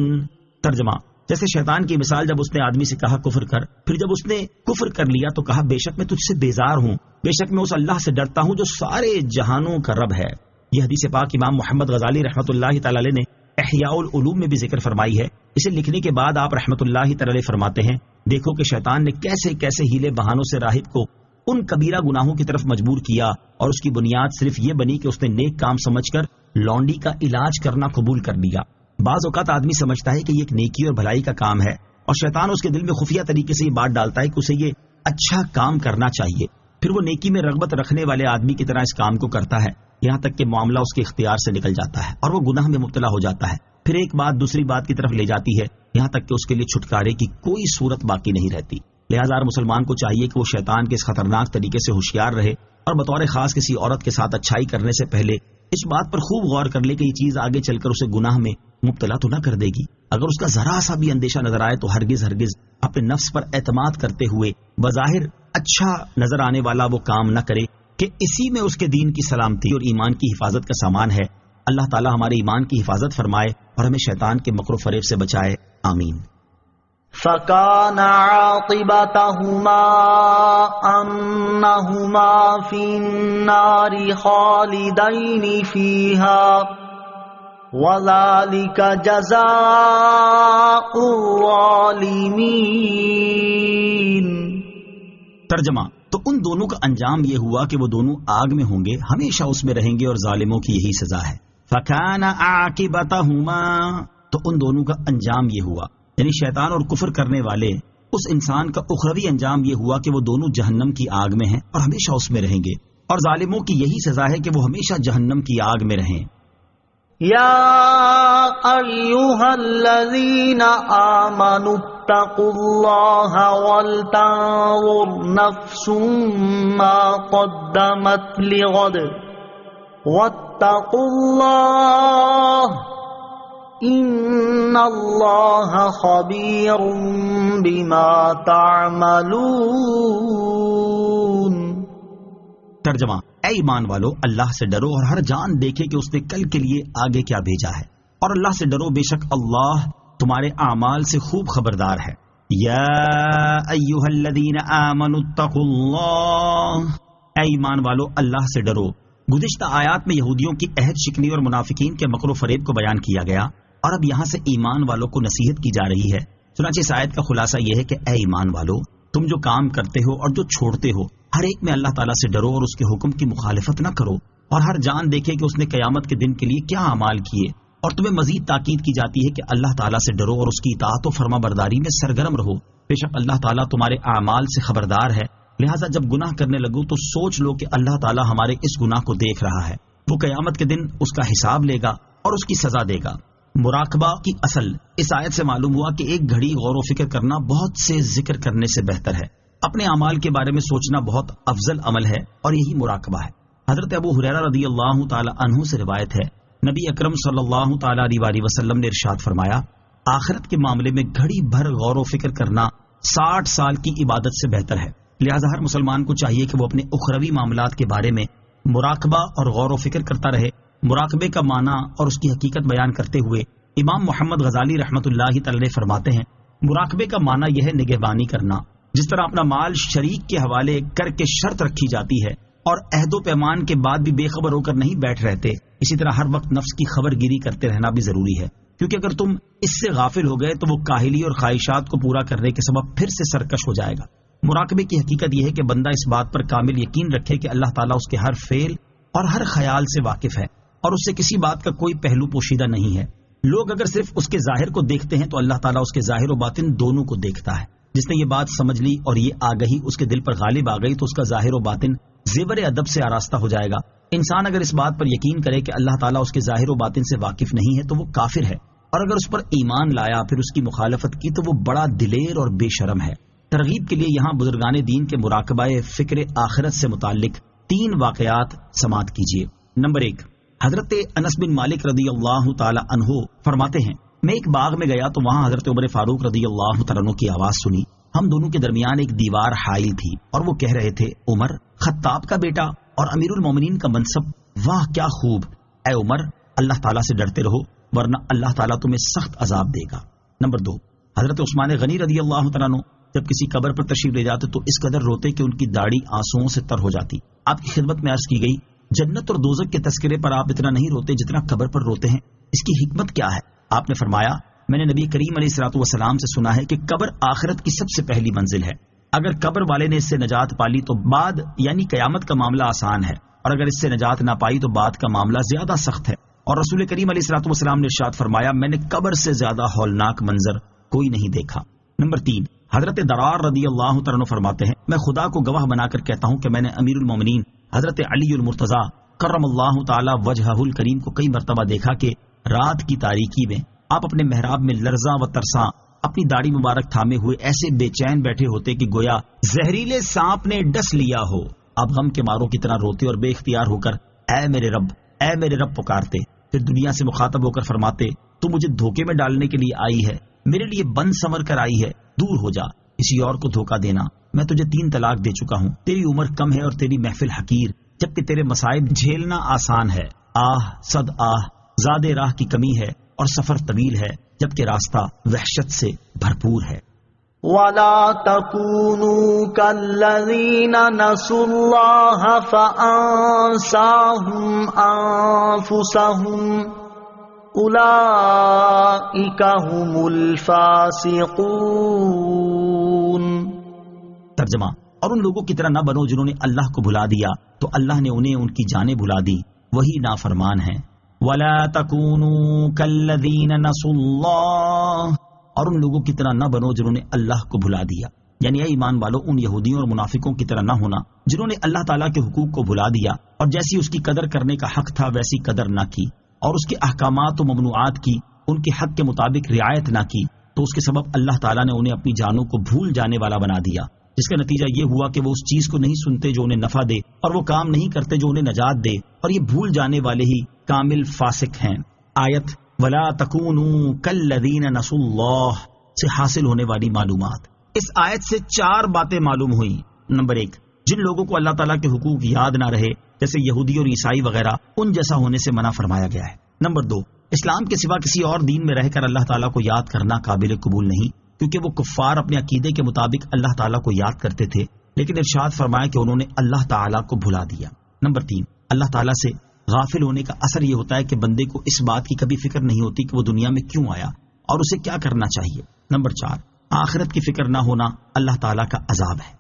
ترجمہ، جیسے شیطان کی مثال جب اس نے آدمی سے کہا کفر کر، پھر جب اس نے کفر کر لیا تو کہا بے شک میں تجھ سے بیزار ہوں، بے شک میں اس اللہ سے ڈرتا ہوں جو سارے جہانوں کا رب ہے۔ یہ حدیث پاک امام محمد غزالی رحمۃ اللہ تعالی علیہ نے احیاء العلوم میں بھی ذکر فرمائی ہے۔ اسے لکھنے کے بعد آپ رحمۃ اللہ تعالی علیہ فرماتے ہیں دیکھو کہ شیطان نے کیسے کیسے ہیلے بہانوں سے راہب کو ان کبیرہ گناہوں کی طرف مجبور کیا، اور اس کی بنیاد صرف یہ بنی کہ اس نے نیک کام سمجھ کر لونڈی کا علاج کرنا قبول کر لیا۔ بعض اوقات آدمی سمجھتا ہے کہ یہ ایک نیکی اور بھلائی کا کام ہے اور شیطان اس کے دل میں خفیہ طریقے سے یہ بات ڈالتا ہے کہ اسے یہ اچھا کام کرنا چاہیے، پھر وہ نیکی میں رغبت رکھنے والے آدمی کی طرح اس کام کو کرتا ہے یہاں تک کہ معاملہ اس کے اختیار سے نکل جاتا ہے اور وہ گناہ میں مبتلا ہو جاتا ہے، پھر ایک بات دوسری بات کی طرف لے جاتی ہے یہاں تک کہ اس کے لیے چھٹکارے کی کوئی صورت باقی نہیں رہتی۔ لہٰذا ہر مسلمان کو چاہیے کہ وہ شیطان کے اس خطرناک طریقے سے ہوشیار رہے اور بطور خاص کسی عورت کے ساتھ اچھائی کرنے سے پہلے اس بات پر خوب غور کر لے کہ یہ چیز آگے چل کر اسے گناہ میں مبتلا تو نہ کر دے گی۔ اگر اس کا ذرا سا بھی اندیشہ نظر آئے تو ہرگز اپنے نفس پر اعتماد کرتے ہوئے بظاہر اچھا نظر آنے والا وہ کام نہ کرے کہ اسی میں اس کے دین کی سلامتی اور ایمان کی حفاظت کا سامان ہے۔ اللہ تعالی ہمارے ایمان کی حفاظت فرمائے اور ہمیں شیطان کے مکر و فریب سے بچائے، آمین۔ فَكَانَ عَاقِبَتَهُمَا أَنَّهُمَا فِي النَّارِ خَالِدَيْنِ فِيهَا وَذَلِكَ جَزَاءُ الظَّالِمِينَ۔ ترجمہ، تو ان دونوں کا انجام یہ ہوا کہ وہ دونوں آگ میں ہوں گے، ہمیشہ اس میں رہیں گے اور ظالموں کی یہی سزا ہے۔ فَكَانَ عَاقِبَتَهُمَا، تو ان دونوں کا انجام یہ ہوا، یعنی شیطان اور کفر کرنے والے اس انسان کا اخروی انجام یہ ہوا کہ وہ دونوں جہنم کی آگ میں ہیں اور ہمیشہ اس میں رہیں گے، اور ظالموں کی یہی سزا ہے کہ وہ ہمیشہ جہنم کی آگ میں رہیں۔ یا ایھا الذین آمنوا اتقوا اللہ ولتنظر نفس ما قدمت لغد واتقوا اللہ ان اللہ خبیر بما تعملون۔ ترجمہ، اے ایمان والو اللہ سے ڈرو اور ہر جان دیکھے کہ اس نے کل کے لیے آگے کیا بھیجا ہے، اور اللہ سے ڈرو بے شک اللہ تمہارے اعمال سے خوب خبردار ہے۔ یا ایھا الذین آمنوا اتقوا اللہ، اے ایمان والو اللہ سے ڈرو۔ گزشتہ آیات میں یہودیوں کی عہد شکنی اور منافقین کے مکر و فریب کو بیان کیا گیا، اور اب یہاں سے ایمان والوں کو نصیحت کی جا رہی ہے۔ چنانچہ اس آیت کا خلاصہ یہ ہے کہ اے ایمان والو، تم جو کام کرتے ہو اور جو چھوڑتے ہو ہر ایک میں اللہ تعالیٰ سے ڈرو اور اس کے حکم کی مخالفت نہ کرو، اور ہر جان دیکھے کہ اس نے قیامت کے دن کے لیے کیا اعمال کیے، اور تمہیں مزید تاکید کی جاتی ہے کہ اللہ تعالیٰ سے ڈرو اور اس کی اطاعت و فرما برداری میں سرگرم رہو، بے شک اللہ تعالیٰ تمہارے اعمال سے خبردار ہے۔ لہٰذا جب گناہ کرنے لگو تو سوچ لو کہ اللہ تعالیٰ ہمارے اس گناہ کو دیکھ رہا ہے، وہ قیامت کے دن اس کا حساب لے گا اور اس کی سزا دے گا۔ مراقبہ کی اصل اس آیت سے معلوم ہوا کہ ایک گھڑی غور و فکر کرنا بہت سے ذکر کرنے سے بہتر ہے۔ اپنے اعمال کے بارے میں سوچنا بہت افضل عمل ہے اور یہی مراقبہ ہے۔ حضرت ابو ہریرہ رضی اللہ تعالی عنہ سے روایت ہے، نبی اکرم صلی اللہ تعالی علیہ وسلم نے ارشاد فرمایا، آخرت کے معاملے میں گھڑی بھر غور و فکر کرنا 60 سال کی عبادت سے بہتر ہے۔ لہٰذا ہر مسلمان کو چاہیے کہ وہ اپنے اخروی معاملات کے بارے میں مراقبہ اور غور و فکر کرتا رہے۔ مراقبے کا معنی اور اس کی حقیقت بیان کرتے ہوئے امام محمد غزالی رحمۃ اللہ تعالی فرماتے ہیں، مراقبے کا معنی یہ ہے نگہبانی کرنا. جس طرح اپنا مال شریک کے حوالے کر کے شرط رکھی جاتی ہے اور عہد و پیمان کے بعد بھی بے خبر ہو کر نہیں بیٹھ رہتے، اسی طرح ہر وقت نفس کی خبر گیری کرتے رہنا بھی ضروری ہے، کیونکہ اگر تم اس سے غافل ہو گئے تو وہ کاہلی اور خواہشات کو پورا کرنے کے سبب پھر سے سرکش ہو جائے گا. مراقبے کی حقیقت یہ ہے کہ بندہ اس بات پر کامل یقین رکھے کہ اللہ تعالیٰ اس کے ہر فعل اور ہر خیال سے واقف ہے اور اس سے کسی بات کا کوئی پہلو پوشیدہ نہیں ہے. لوگ اگر صرف اس کے ظاہر کو دیکھتے ہیں تو اللہ تعالیٰ اس کے ظاہر و باطن دونوں کو دیکھتا ہے. جس نے یہ بات سمجھ لی اور یہ آگہی اس کے دل پر غالب آ گئی تو اس کا ظاہر و باطن زیور ادب سے آراستہ ہو جائے گا. انسان اگر اس بات پر یقین کرے کہ اللہ تعالیٰ اس کے ظاہر و باطن سے واقف نہیں ہے تو وہ کافر ہے، اور اگر اس پر ایمان لایا پھر اس کی مخالفت کی تو وہ بڑا دلیر اور بے شرم ہے. ترغیب کے لیے یہاں بزرگان دین کے مراقبہ فکر آخرت سے متعلق 3 واقعات سماعت کیجیے. نمبر 1، حضرت انس بن مالک رضی اللہ تعالی عنہ فرماتے ہیں، میں ایک باغ میں گیا تو وہاں حضرت عمر فاروق رضی اللہ تعالی عنہ کی آواز سنی. ہم دونوں کے درمیان ایک دیوار حائل تھی اور وہ کہہ رہے تھے، عمر خطاب کا بیٹا اور امیر المومنین کا منصب، واہ کیا خوب. اے عمر، اللہ تعالیٰ سے ڈرتے رہو ورنہ اللہ تعالیٰ تمہیں سخت عذاب دے گا. نمبر 2، حضرت عثمان غنی رضی اللہ تعالیٰ عنہ جب کسی قبر پر تشریف لے جاتے تو اس قدر روتے کہ ان کی داڑھی آنسوؤں سے تر ہو جاتی. آپ کی خدمت میں عرض کی گئی، جنت اور دوزخ کے تذکرے پر آپ اتنا نہیں روتے جتنا قبر پر روتے ہیں، اس کی حکمت کیا ہے؟ آپ نے فرمایا، میں نے نبی کریم علیہ الصلوۃ والسلام سے سنا ہے کہ قبر آخرت کی سب سے پہلی منزل ہے. اگر قبر والے نے اس سے نجات پالی تو بعد یعنی قیامت کا معاملہ آسان ہے، اور اگر اس سے نجات نہ پائی تو بعد کا معاملہ زیادہ سخت ہے. اور رسول کریم علیہ الصلوۃ والسلام نے ارشاد فرمایا، میں نے قبر سے زیادہ ہولناک منظر کوئی نہیں دیکھا. نمبر 3، حضرت درار رضی اللہ تعالیٰ عنہ فرماتے ہیں، میں خدا کو گواہ بنا کر کہتا ہوں کہ میں نے امیر المومنین حضرت علی المرتضیٰ کرم اللہ تعالی وجہہ الکریم کو کئی مرتبہ دیکھا کہ رات کی تاریکی میں آپ اپنے محراب میں لرزاں و ترساں اپنی داڑھی مبارک تھامے ہوئے ایسے بے چین بیٹھے ہوتے کہ گویا زہریلے سانپ نے ڈس لیا ہو. آپ غم کے ماروں کی طرح روتے اور بے اختیار ہو کر اے میرے رب پکارتے. پھر دنیا سے مخاطب ہو کر فرماتے، تو مجھے دھوکے میں ڈالنے کے لیے آئی ہے، میرے لیے بند سمر کر آئی ہے، دور ہو جا، کسی اور کو دھوکہ دینا. میں تجھے 3 طلاق دے چکا ہوں، تیری عمر کم ہے اور تیری محفل حقیر، جبکہ تیرے مصائب جھیلنا آسان ہے. آہ صد آہ، زیادہ راہ کی کمی ہے اور سفر طویل ہے، جبکہ راستہ وحشت سے بھرپور ہے. وَلَا تَكُونُوا كَالَّذِينَ نَسُوا اللَّهَ فَأَنسَاهُمْ أَنفُسَهُمْ أُولَئِكَ هُمُ الْفَاسِقُونَ. ترجمہ، اور ان لوگوں کی طرح نہ بنو جنہوں نے اللہ کو بھلا دیا تو اللہ نے انہیں ان کی جانیں بھلا دی، وہی نافرمان ہیں. وَلَا تَكُونُوا كَالَّذِينَ نَسُوا اللَّهَ، اور ان لوگوں کی طرح نہ بنو جنہوں نے اللہ کو بھلا دیا. یعنی اے ایمان والو، ان یہودیوں اور منافقوں کی طرح نہ ہونا جنہوں نے اللہ تعالیٰ کے حقوق کو بھلا دیا اور جیسی اس کی قدر کرنے کا حق تھا ویسی قدر نہ کی، اور اس کے احکامات و ممنوعات کی ان کے حق کے مطابق رعایت نہ کی، تو اس کے سبب اللہ تعالیٰ نے انہیں اپنی جانوں کو بھول جانے والا بنا دیا، جس کا نتیجہ یہ ہوا کہ وہ اس چیز کو نہیں سنتے جو انہیں نفع دے اور وہ کام نہیں کرتے جو انہیں نجات دے، اور یہ بھول جانے والے ہی کامل فاسق ہیں. آیت وَلَا تَكُونُوا كَالَّذِينَ نَسُوا اللَّهَ سے حاصل ہونے والی معلومات. اس آیت سے 4 باتیں معلوم ہوئیں. نمبر 1، جن لوگوں کو اللہ تعالیٰ کے حقوق یاد نہ رہے جیسے یہودی اور عیسائی وغیرہ، ان جیسا ہونے سے منع فرمایا گیا ہے. نمبر 2، اسلام کے سوا کسی اور دین میں رہ کر اللہ تعالیٰ کو یاد کرنا قابل قبول نہیں، کیونکہ وہ کفار اپنے عقیدے کے مطابق اللہ تعالیٰ کو یاد کرتے تھے لیکن ارشاد فرمایا کہ انہوں نے اللہ تعالیٰ کو بھلا دیا. نمبر 3، اللہ تعالیٰ سے غافل ہونے کا اثر یہ ہوتا ہے کہ بندے کو اس بات کی کبھی فکر نہیں ہوتی کہ وہ دنیا میں کیوں آیا اور اسے کیا کرنا چاہیے. نمبر 4، آخرت کی فکر نہ ہونا اللہ تعالیٰ کا عذاب ہے.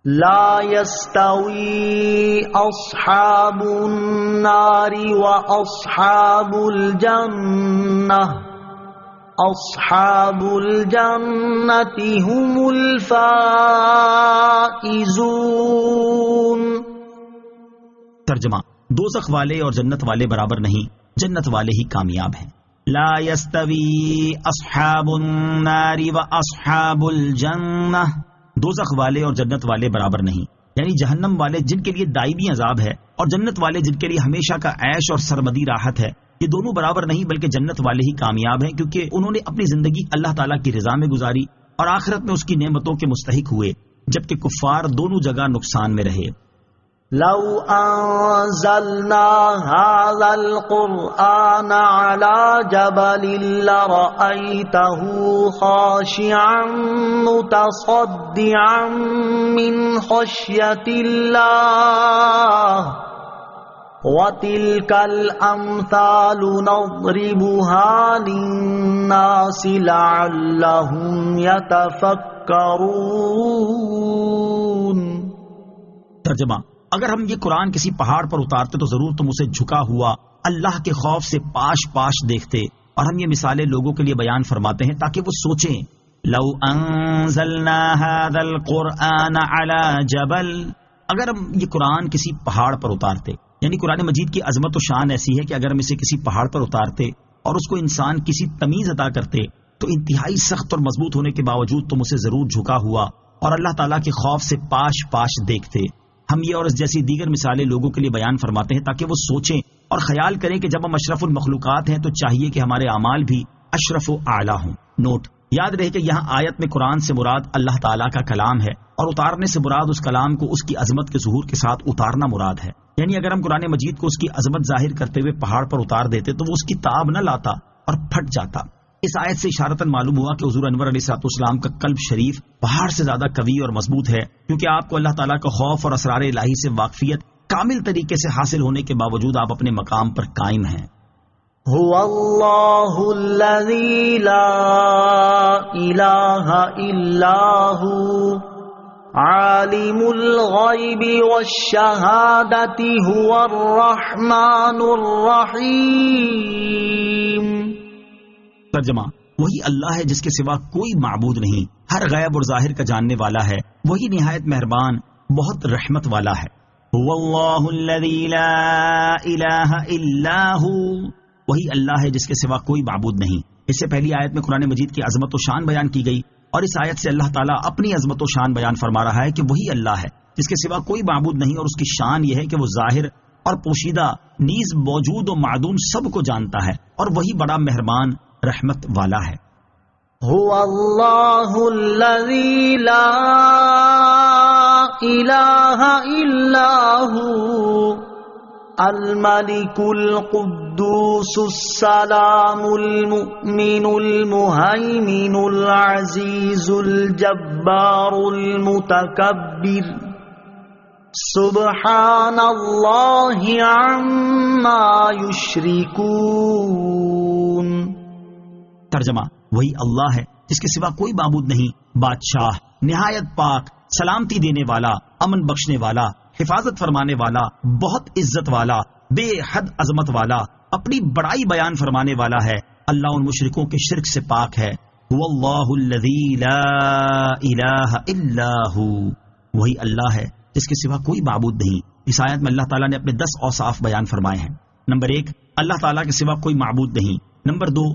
لا يستوي أصحاب النار وأصحاب الجنة أصحاب الجنة هم الفائزون. ترجمہ، دوزخ والے اور جنت والے برابر نہیں، جنت والے ہی کامیاب ہیں. لا يستوي اصحاب النار واصحاب الجنہ، دوزخ والے اور جنت والے برابر نہیں، یعنی جہنم والے جن کے لیے دائمی عذاب ہے اور جنت والے جن کے لیے ہمیشہ کا عیش اور سرمدی راحت ہے، یہ دونوں برابر نہیں بلکہ جنت والے ہی کامیاب ہیں، کیونکہ انہوں نے اپنی زندگی اللہ تعالیٰ کی رضا میں گزاری اور آخرت میں اس کی نعمتوں کے مستحق ہوئے، جبکہ کفار دونوں جگہ نقصان میں رہے. لو انزلنا هذا القرآن على جبل لرأيته خاشعا متصدعا من خشية الله وَتِلْكَ الْأَمْثَالُ نَضْرِبُهَا لِلنَّاسِ لَعَلَّهُمْ يَتَفَكَّرُونَ۔ ترجمہ: اگر ہم یہ قرآن کسی پہاڑ پر اتارتے تو ضرور تم اسے جھکا ہوا اللہ کے خوف سے پاش پاش دیکھتے، اور ہم یہ مثالیں لوگوں کے لیے بیان فرماتے ہیں تاکہ وہ سوچیں۔ لو انزلنا هذا القرآن على جبل، اگر ہم یہ قرآن کسی پہاڑ پر اتارتے، یعنی قرآن مجید کی عظمت و شان ایسی ہے کہ اگر ہم اسے کسی پہاڑ پر اتارتے اور اس کو انسان کسی تمیز عطا کرتے تو انتہائی سخت اور مضبوط ہونے کے باوجود تم اسے ضرور جھکا ہوا اور اللہ تعالیٰ کے خوف سے پاش پاش دیکھتے۔ ہم یہ اور اس جیسی دیگر مثالیں لوگوں کے لیے بیان فرماتے ہیں تاکہ وہ سوچیں اور خیال کریں کہ جب ہم اشرف المخلوقات ہیں تو چاہیے کہ ہمارے اعمال بھی اشرف و اعلیٰ ہوں۔ نوٹ: یاد رہے کہ یہاں آیت میں قرآن سے مراد اللہ تعالیٰ کا کلام ہے، اور اتارنے سے مراد اس کلام کو اس کی عظمت کے ظہور کے ساتھ اتارنا مراد ہے۔ یعنی اگر ہم قرآن مجید کو اس کی عظمت ظاہر کرتے ہوئے پہاڑ پر اتار دیتے تو وہ اس کی تاب نہ لاتا اور پھٹ جاتا۔ اس آیت سے اشارتاً معلوم ہوا کہ حضور انور علیہ السلام کا قلب شریف پہاڑ سے زیادہ قوی اور مضبوط ہے، کیونکہ آپ کو اللہ تعالیٰ کا خوف اور اسرار الہی سے واقفیت کامل طریقے سے حاصل ہونے کے باوجود آپ اپنے مقام پر قائم ہیں۔ هو اللہ الذی لا الہ الا ہو عالم الغیب والشہادۃ هو الرحمن الرحیم۔ ترجمہ: وہی اللہ ہے جس کے سوا کوئی معبود نہیں، ہر غیب اور ظاہر کا جاننے والا ہے، وہی نہایت مہربان بہت رحمت والا ہے۔ هو اللہ الذی لا الہ الا ہو، وہی اللہ ہے جس کے سوا کوئی معبود نہیں۔ اس سے پہلی آیت میں قرآن مجید کی عظمت و شان بیان کی گئی، اور اس آیت سے اللہ تعالیٰ اپنی عظمت و شان بیان فرما رہا ہے کہ وہی اللہ ہے جس کے سوا کوئی معبود نہیں، اور اس کی شان یہ ہے کہ وہ ظاہر اور پوشیدہ نیز موجود و معدوم سب کو جانتا ہے، اور وہی بڑا مہربان رحمت والا ہے۔ هو اللہ الذی لا الہ الا ہو الملک القدوس السلام المؤمن المہیمن العزیز الجبار المتکبر سبحان اللہ عما یشرکون۔ ترجمہ: وہی اللہ ہے جس کے سوا کوئی معبود نہیں، بادشاہ، نہایت پاک، سلامتی دینے والا، امن بخشنے والا، حفاظت فرمانے والا، بہت عزت والا، بے حد عظمت والا، اپنی بڑائی بیان فرمانے والا ہے۔ اللہ ان مشرکوں کے شرک سے پاک ہے۔ هو اللہ الذی لا الہ الا ہو، وہی اللہ ہے جس کے سوا کوئی معبود نہیں۔ اس آیت میں اللہ تعالیٰ نے اپنے 10 اوصاف بیان فرمائے ہیں۔ نمبر 1، اللہ تعالیٰ کے سوا کوئی معبود نہیں۔ نمبر 2،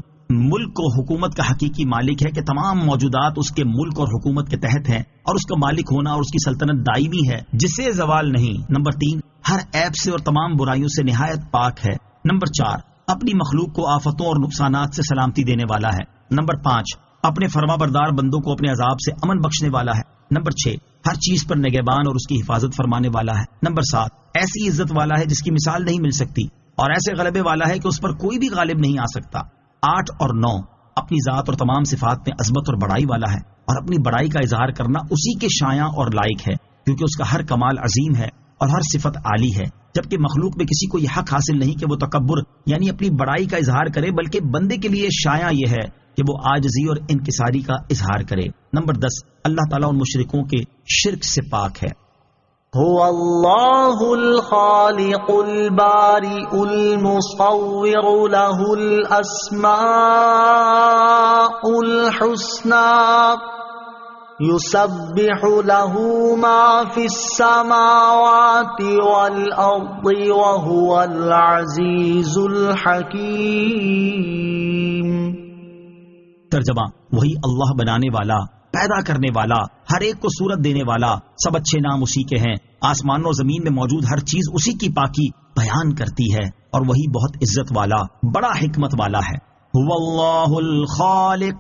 ملک و حکومت کا حقیقی مالک ہے کہ تمام موجودات اس کے ملک اور حکومت کے تحت ہیں، اور اس کا مالک ہونا اور اس کی سلطنت دائمی ہے جسے زوال نہیں۔ نمبر 3، ہر عیب سے اور تمام برائیوں سے نہایت پاک ہے۔ نمبر 4، اپنی مخلوق کو آفتوں اور نقصانات سے سلامتی دینے والا ہے۔ نمبر 5، اپنے فرما بردار بندوں کو اپنے عذاب سے امن بخشنے والا ہے۔ نمبر 6، ہر چیز پر نگہبان اور اس کی حفاظت فرمانے والا ہے۔ نمبر 7، ایسی عزت والا ہے جس کی مثال نہیں مل سکتی، اور ایسے غلبے والا ہے کہ اس پر کوئی بھی غالب نہیں آ سکتا۔ 8 اور 9، اپنی ذات اور تمام صفات میں عظمت اور بڑائی والا ہے، اور اپنی بڑائی کا اظہار کرنا اسی کے شایع اور لائق ہے، کیونکہ اس کا ہر کمال عظیم ہے اور ہر صفت عالی ہے، جبکہ مخلوق میں کسی کو یہ حق حاصل نہیں کہ وہ تکبر یعنی اپنی بڑائی کا اظہار کرے، بلکہ بندے کے لیے شایع یہ ہے کہ وہ عاجزی اور انکساری کا اظہار کرے۔ نمبر 10، اللہ تعالیٰ ان مشرکوں کے شرک سے پاک ہے۔ هو اللہ الخالق البارئ المصور له الاسماء الحسنى يسبح له ما في السماوات والارض وهو العزيز الحكيم۔ ترجمہ: وہی اللہ بنانے والا، پیدا کرنے والا، ہر ایک کو صورت دینے والا، سب اچھے نام اسی کے ہیں، آسمان و زمین میں موجود ہر چیز اسی کی پاکی بیان کرتی ہے، اور وہی بہت عزت والا، بڑا حکمت والا ہے۔ هو اللہ الخالق،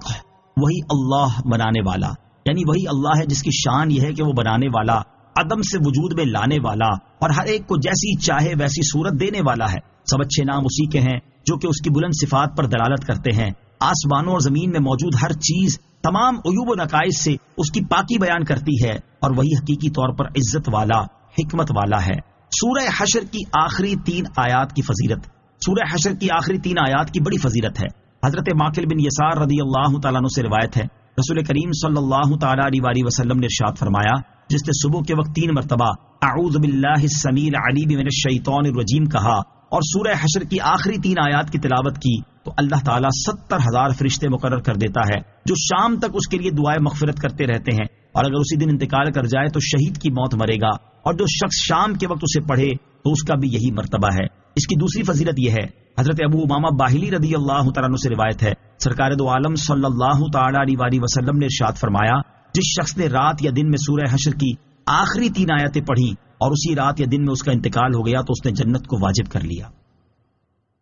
وہی اللہ بنانے والا، یعنی وہی اللہ ہے جس کی شان یہ ہے کہ وہ بنانے والا، عدم سے وجود میں لانے والا اور ہر ایک کو جیسی چاہے ویسی صورت دینے والا ہے. سب اچھے نام اسی کے ہیں جو کہ اس کی بلند صفات پر دلالت کرتے ہیں. آسمانوں اور زمین میں موجود ہر چیز تمام عیوب و نقائص سے اس کی پاکی بیان کرتی ہے اور وہی حقیقی طور پر عزت والا حکمت والا ہے. سورہ حشر کی آخری 3 آیات کی فضیلت. سورہ حشر کی آخری 3 آیات کی بڑی فضیلت ہے. حضرت ماقل بن یسار رضی اللہ تعالیٰ عنہ سے روایت ہے، رسول کریم صلی اللہ تعالیٰ علیہ وسلم نے ارشاد فرمایا، جس نے صبح کے وقت 3 مرتبہ اعوذ باللہ السمیع العلیم من الشیطان الرجیم کہا اور سورہ حشر کی آخری 3 آیات کی تلاوت کی تو اللہ تعالیٰ 70,000 فرشتے مقرر کر دیتا ہے جو شام تک اس کے لیے دعائے مغفرت کرتے رہتے ہیں، اور اگر اسی دن انتقال کر جائے تو شہید کی موت مرے گا، اور جو شخص شام کے وقت اسے پڑھے تو اس کا بھی یہی مرتبہ ہے. اس کی دوسری فضیلت یہ ہے، حضرت ابو امامہ باہلی رضی اللہ تعالیٰ عنہ سے روایت ہے، سرکار دو عالم صلی اللہ تعالیٰ علیہ وسلم نے ارشاد فرمایا، جس شخص نے رات یا دن میں سورہ حشر کی آخری 3 آیتیں پڑھی اور اسی رات یا دن میں اس کا انتقال ہو گیا تو اس نے جنت کو واجب کر لیا.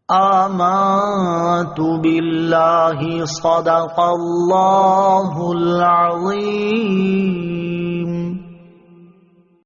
آمنت باللہ صدق اللہ العظیم.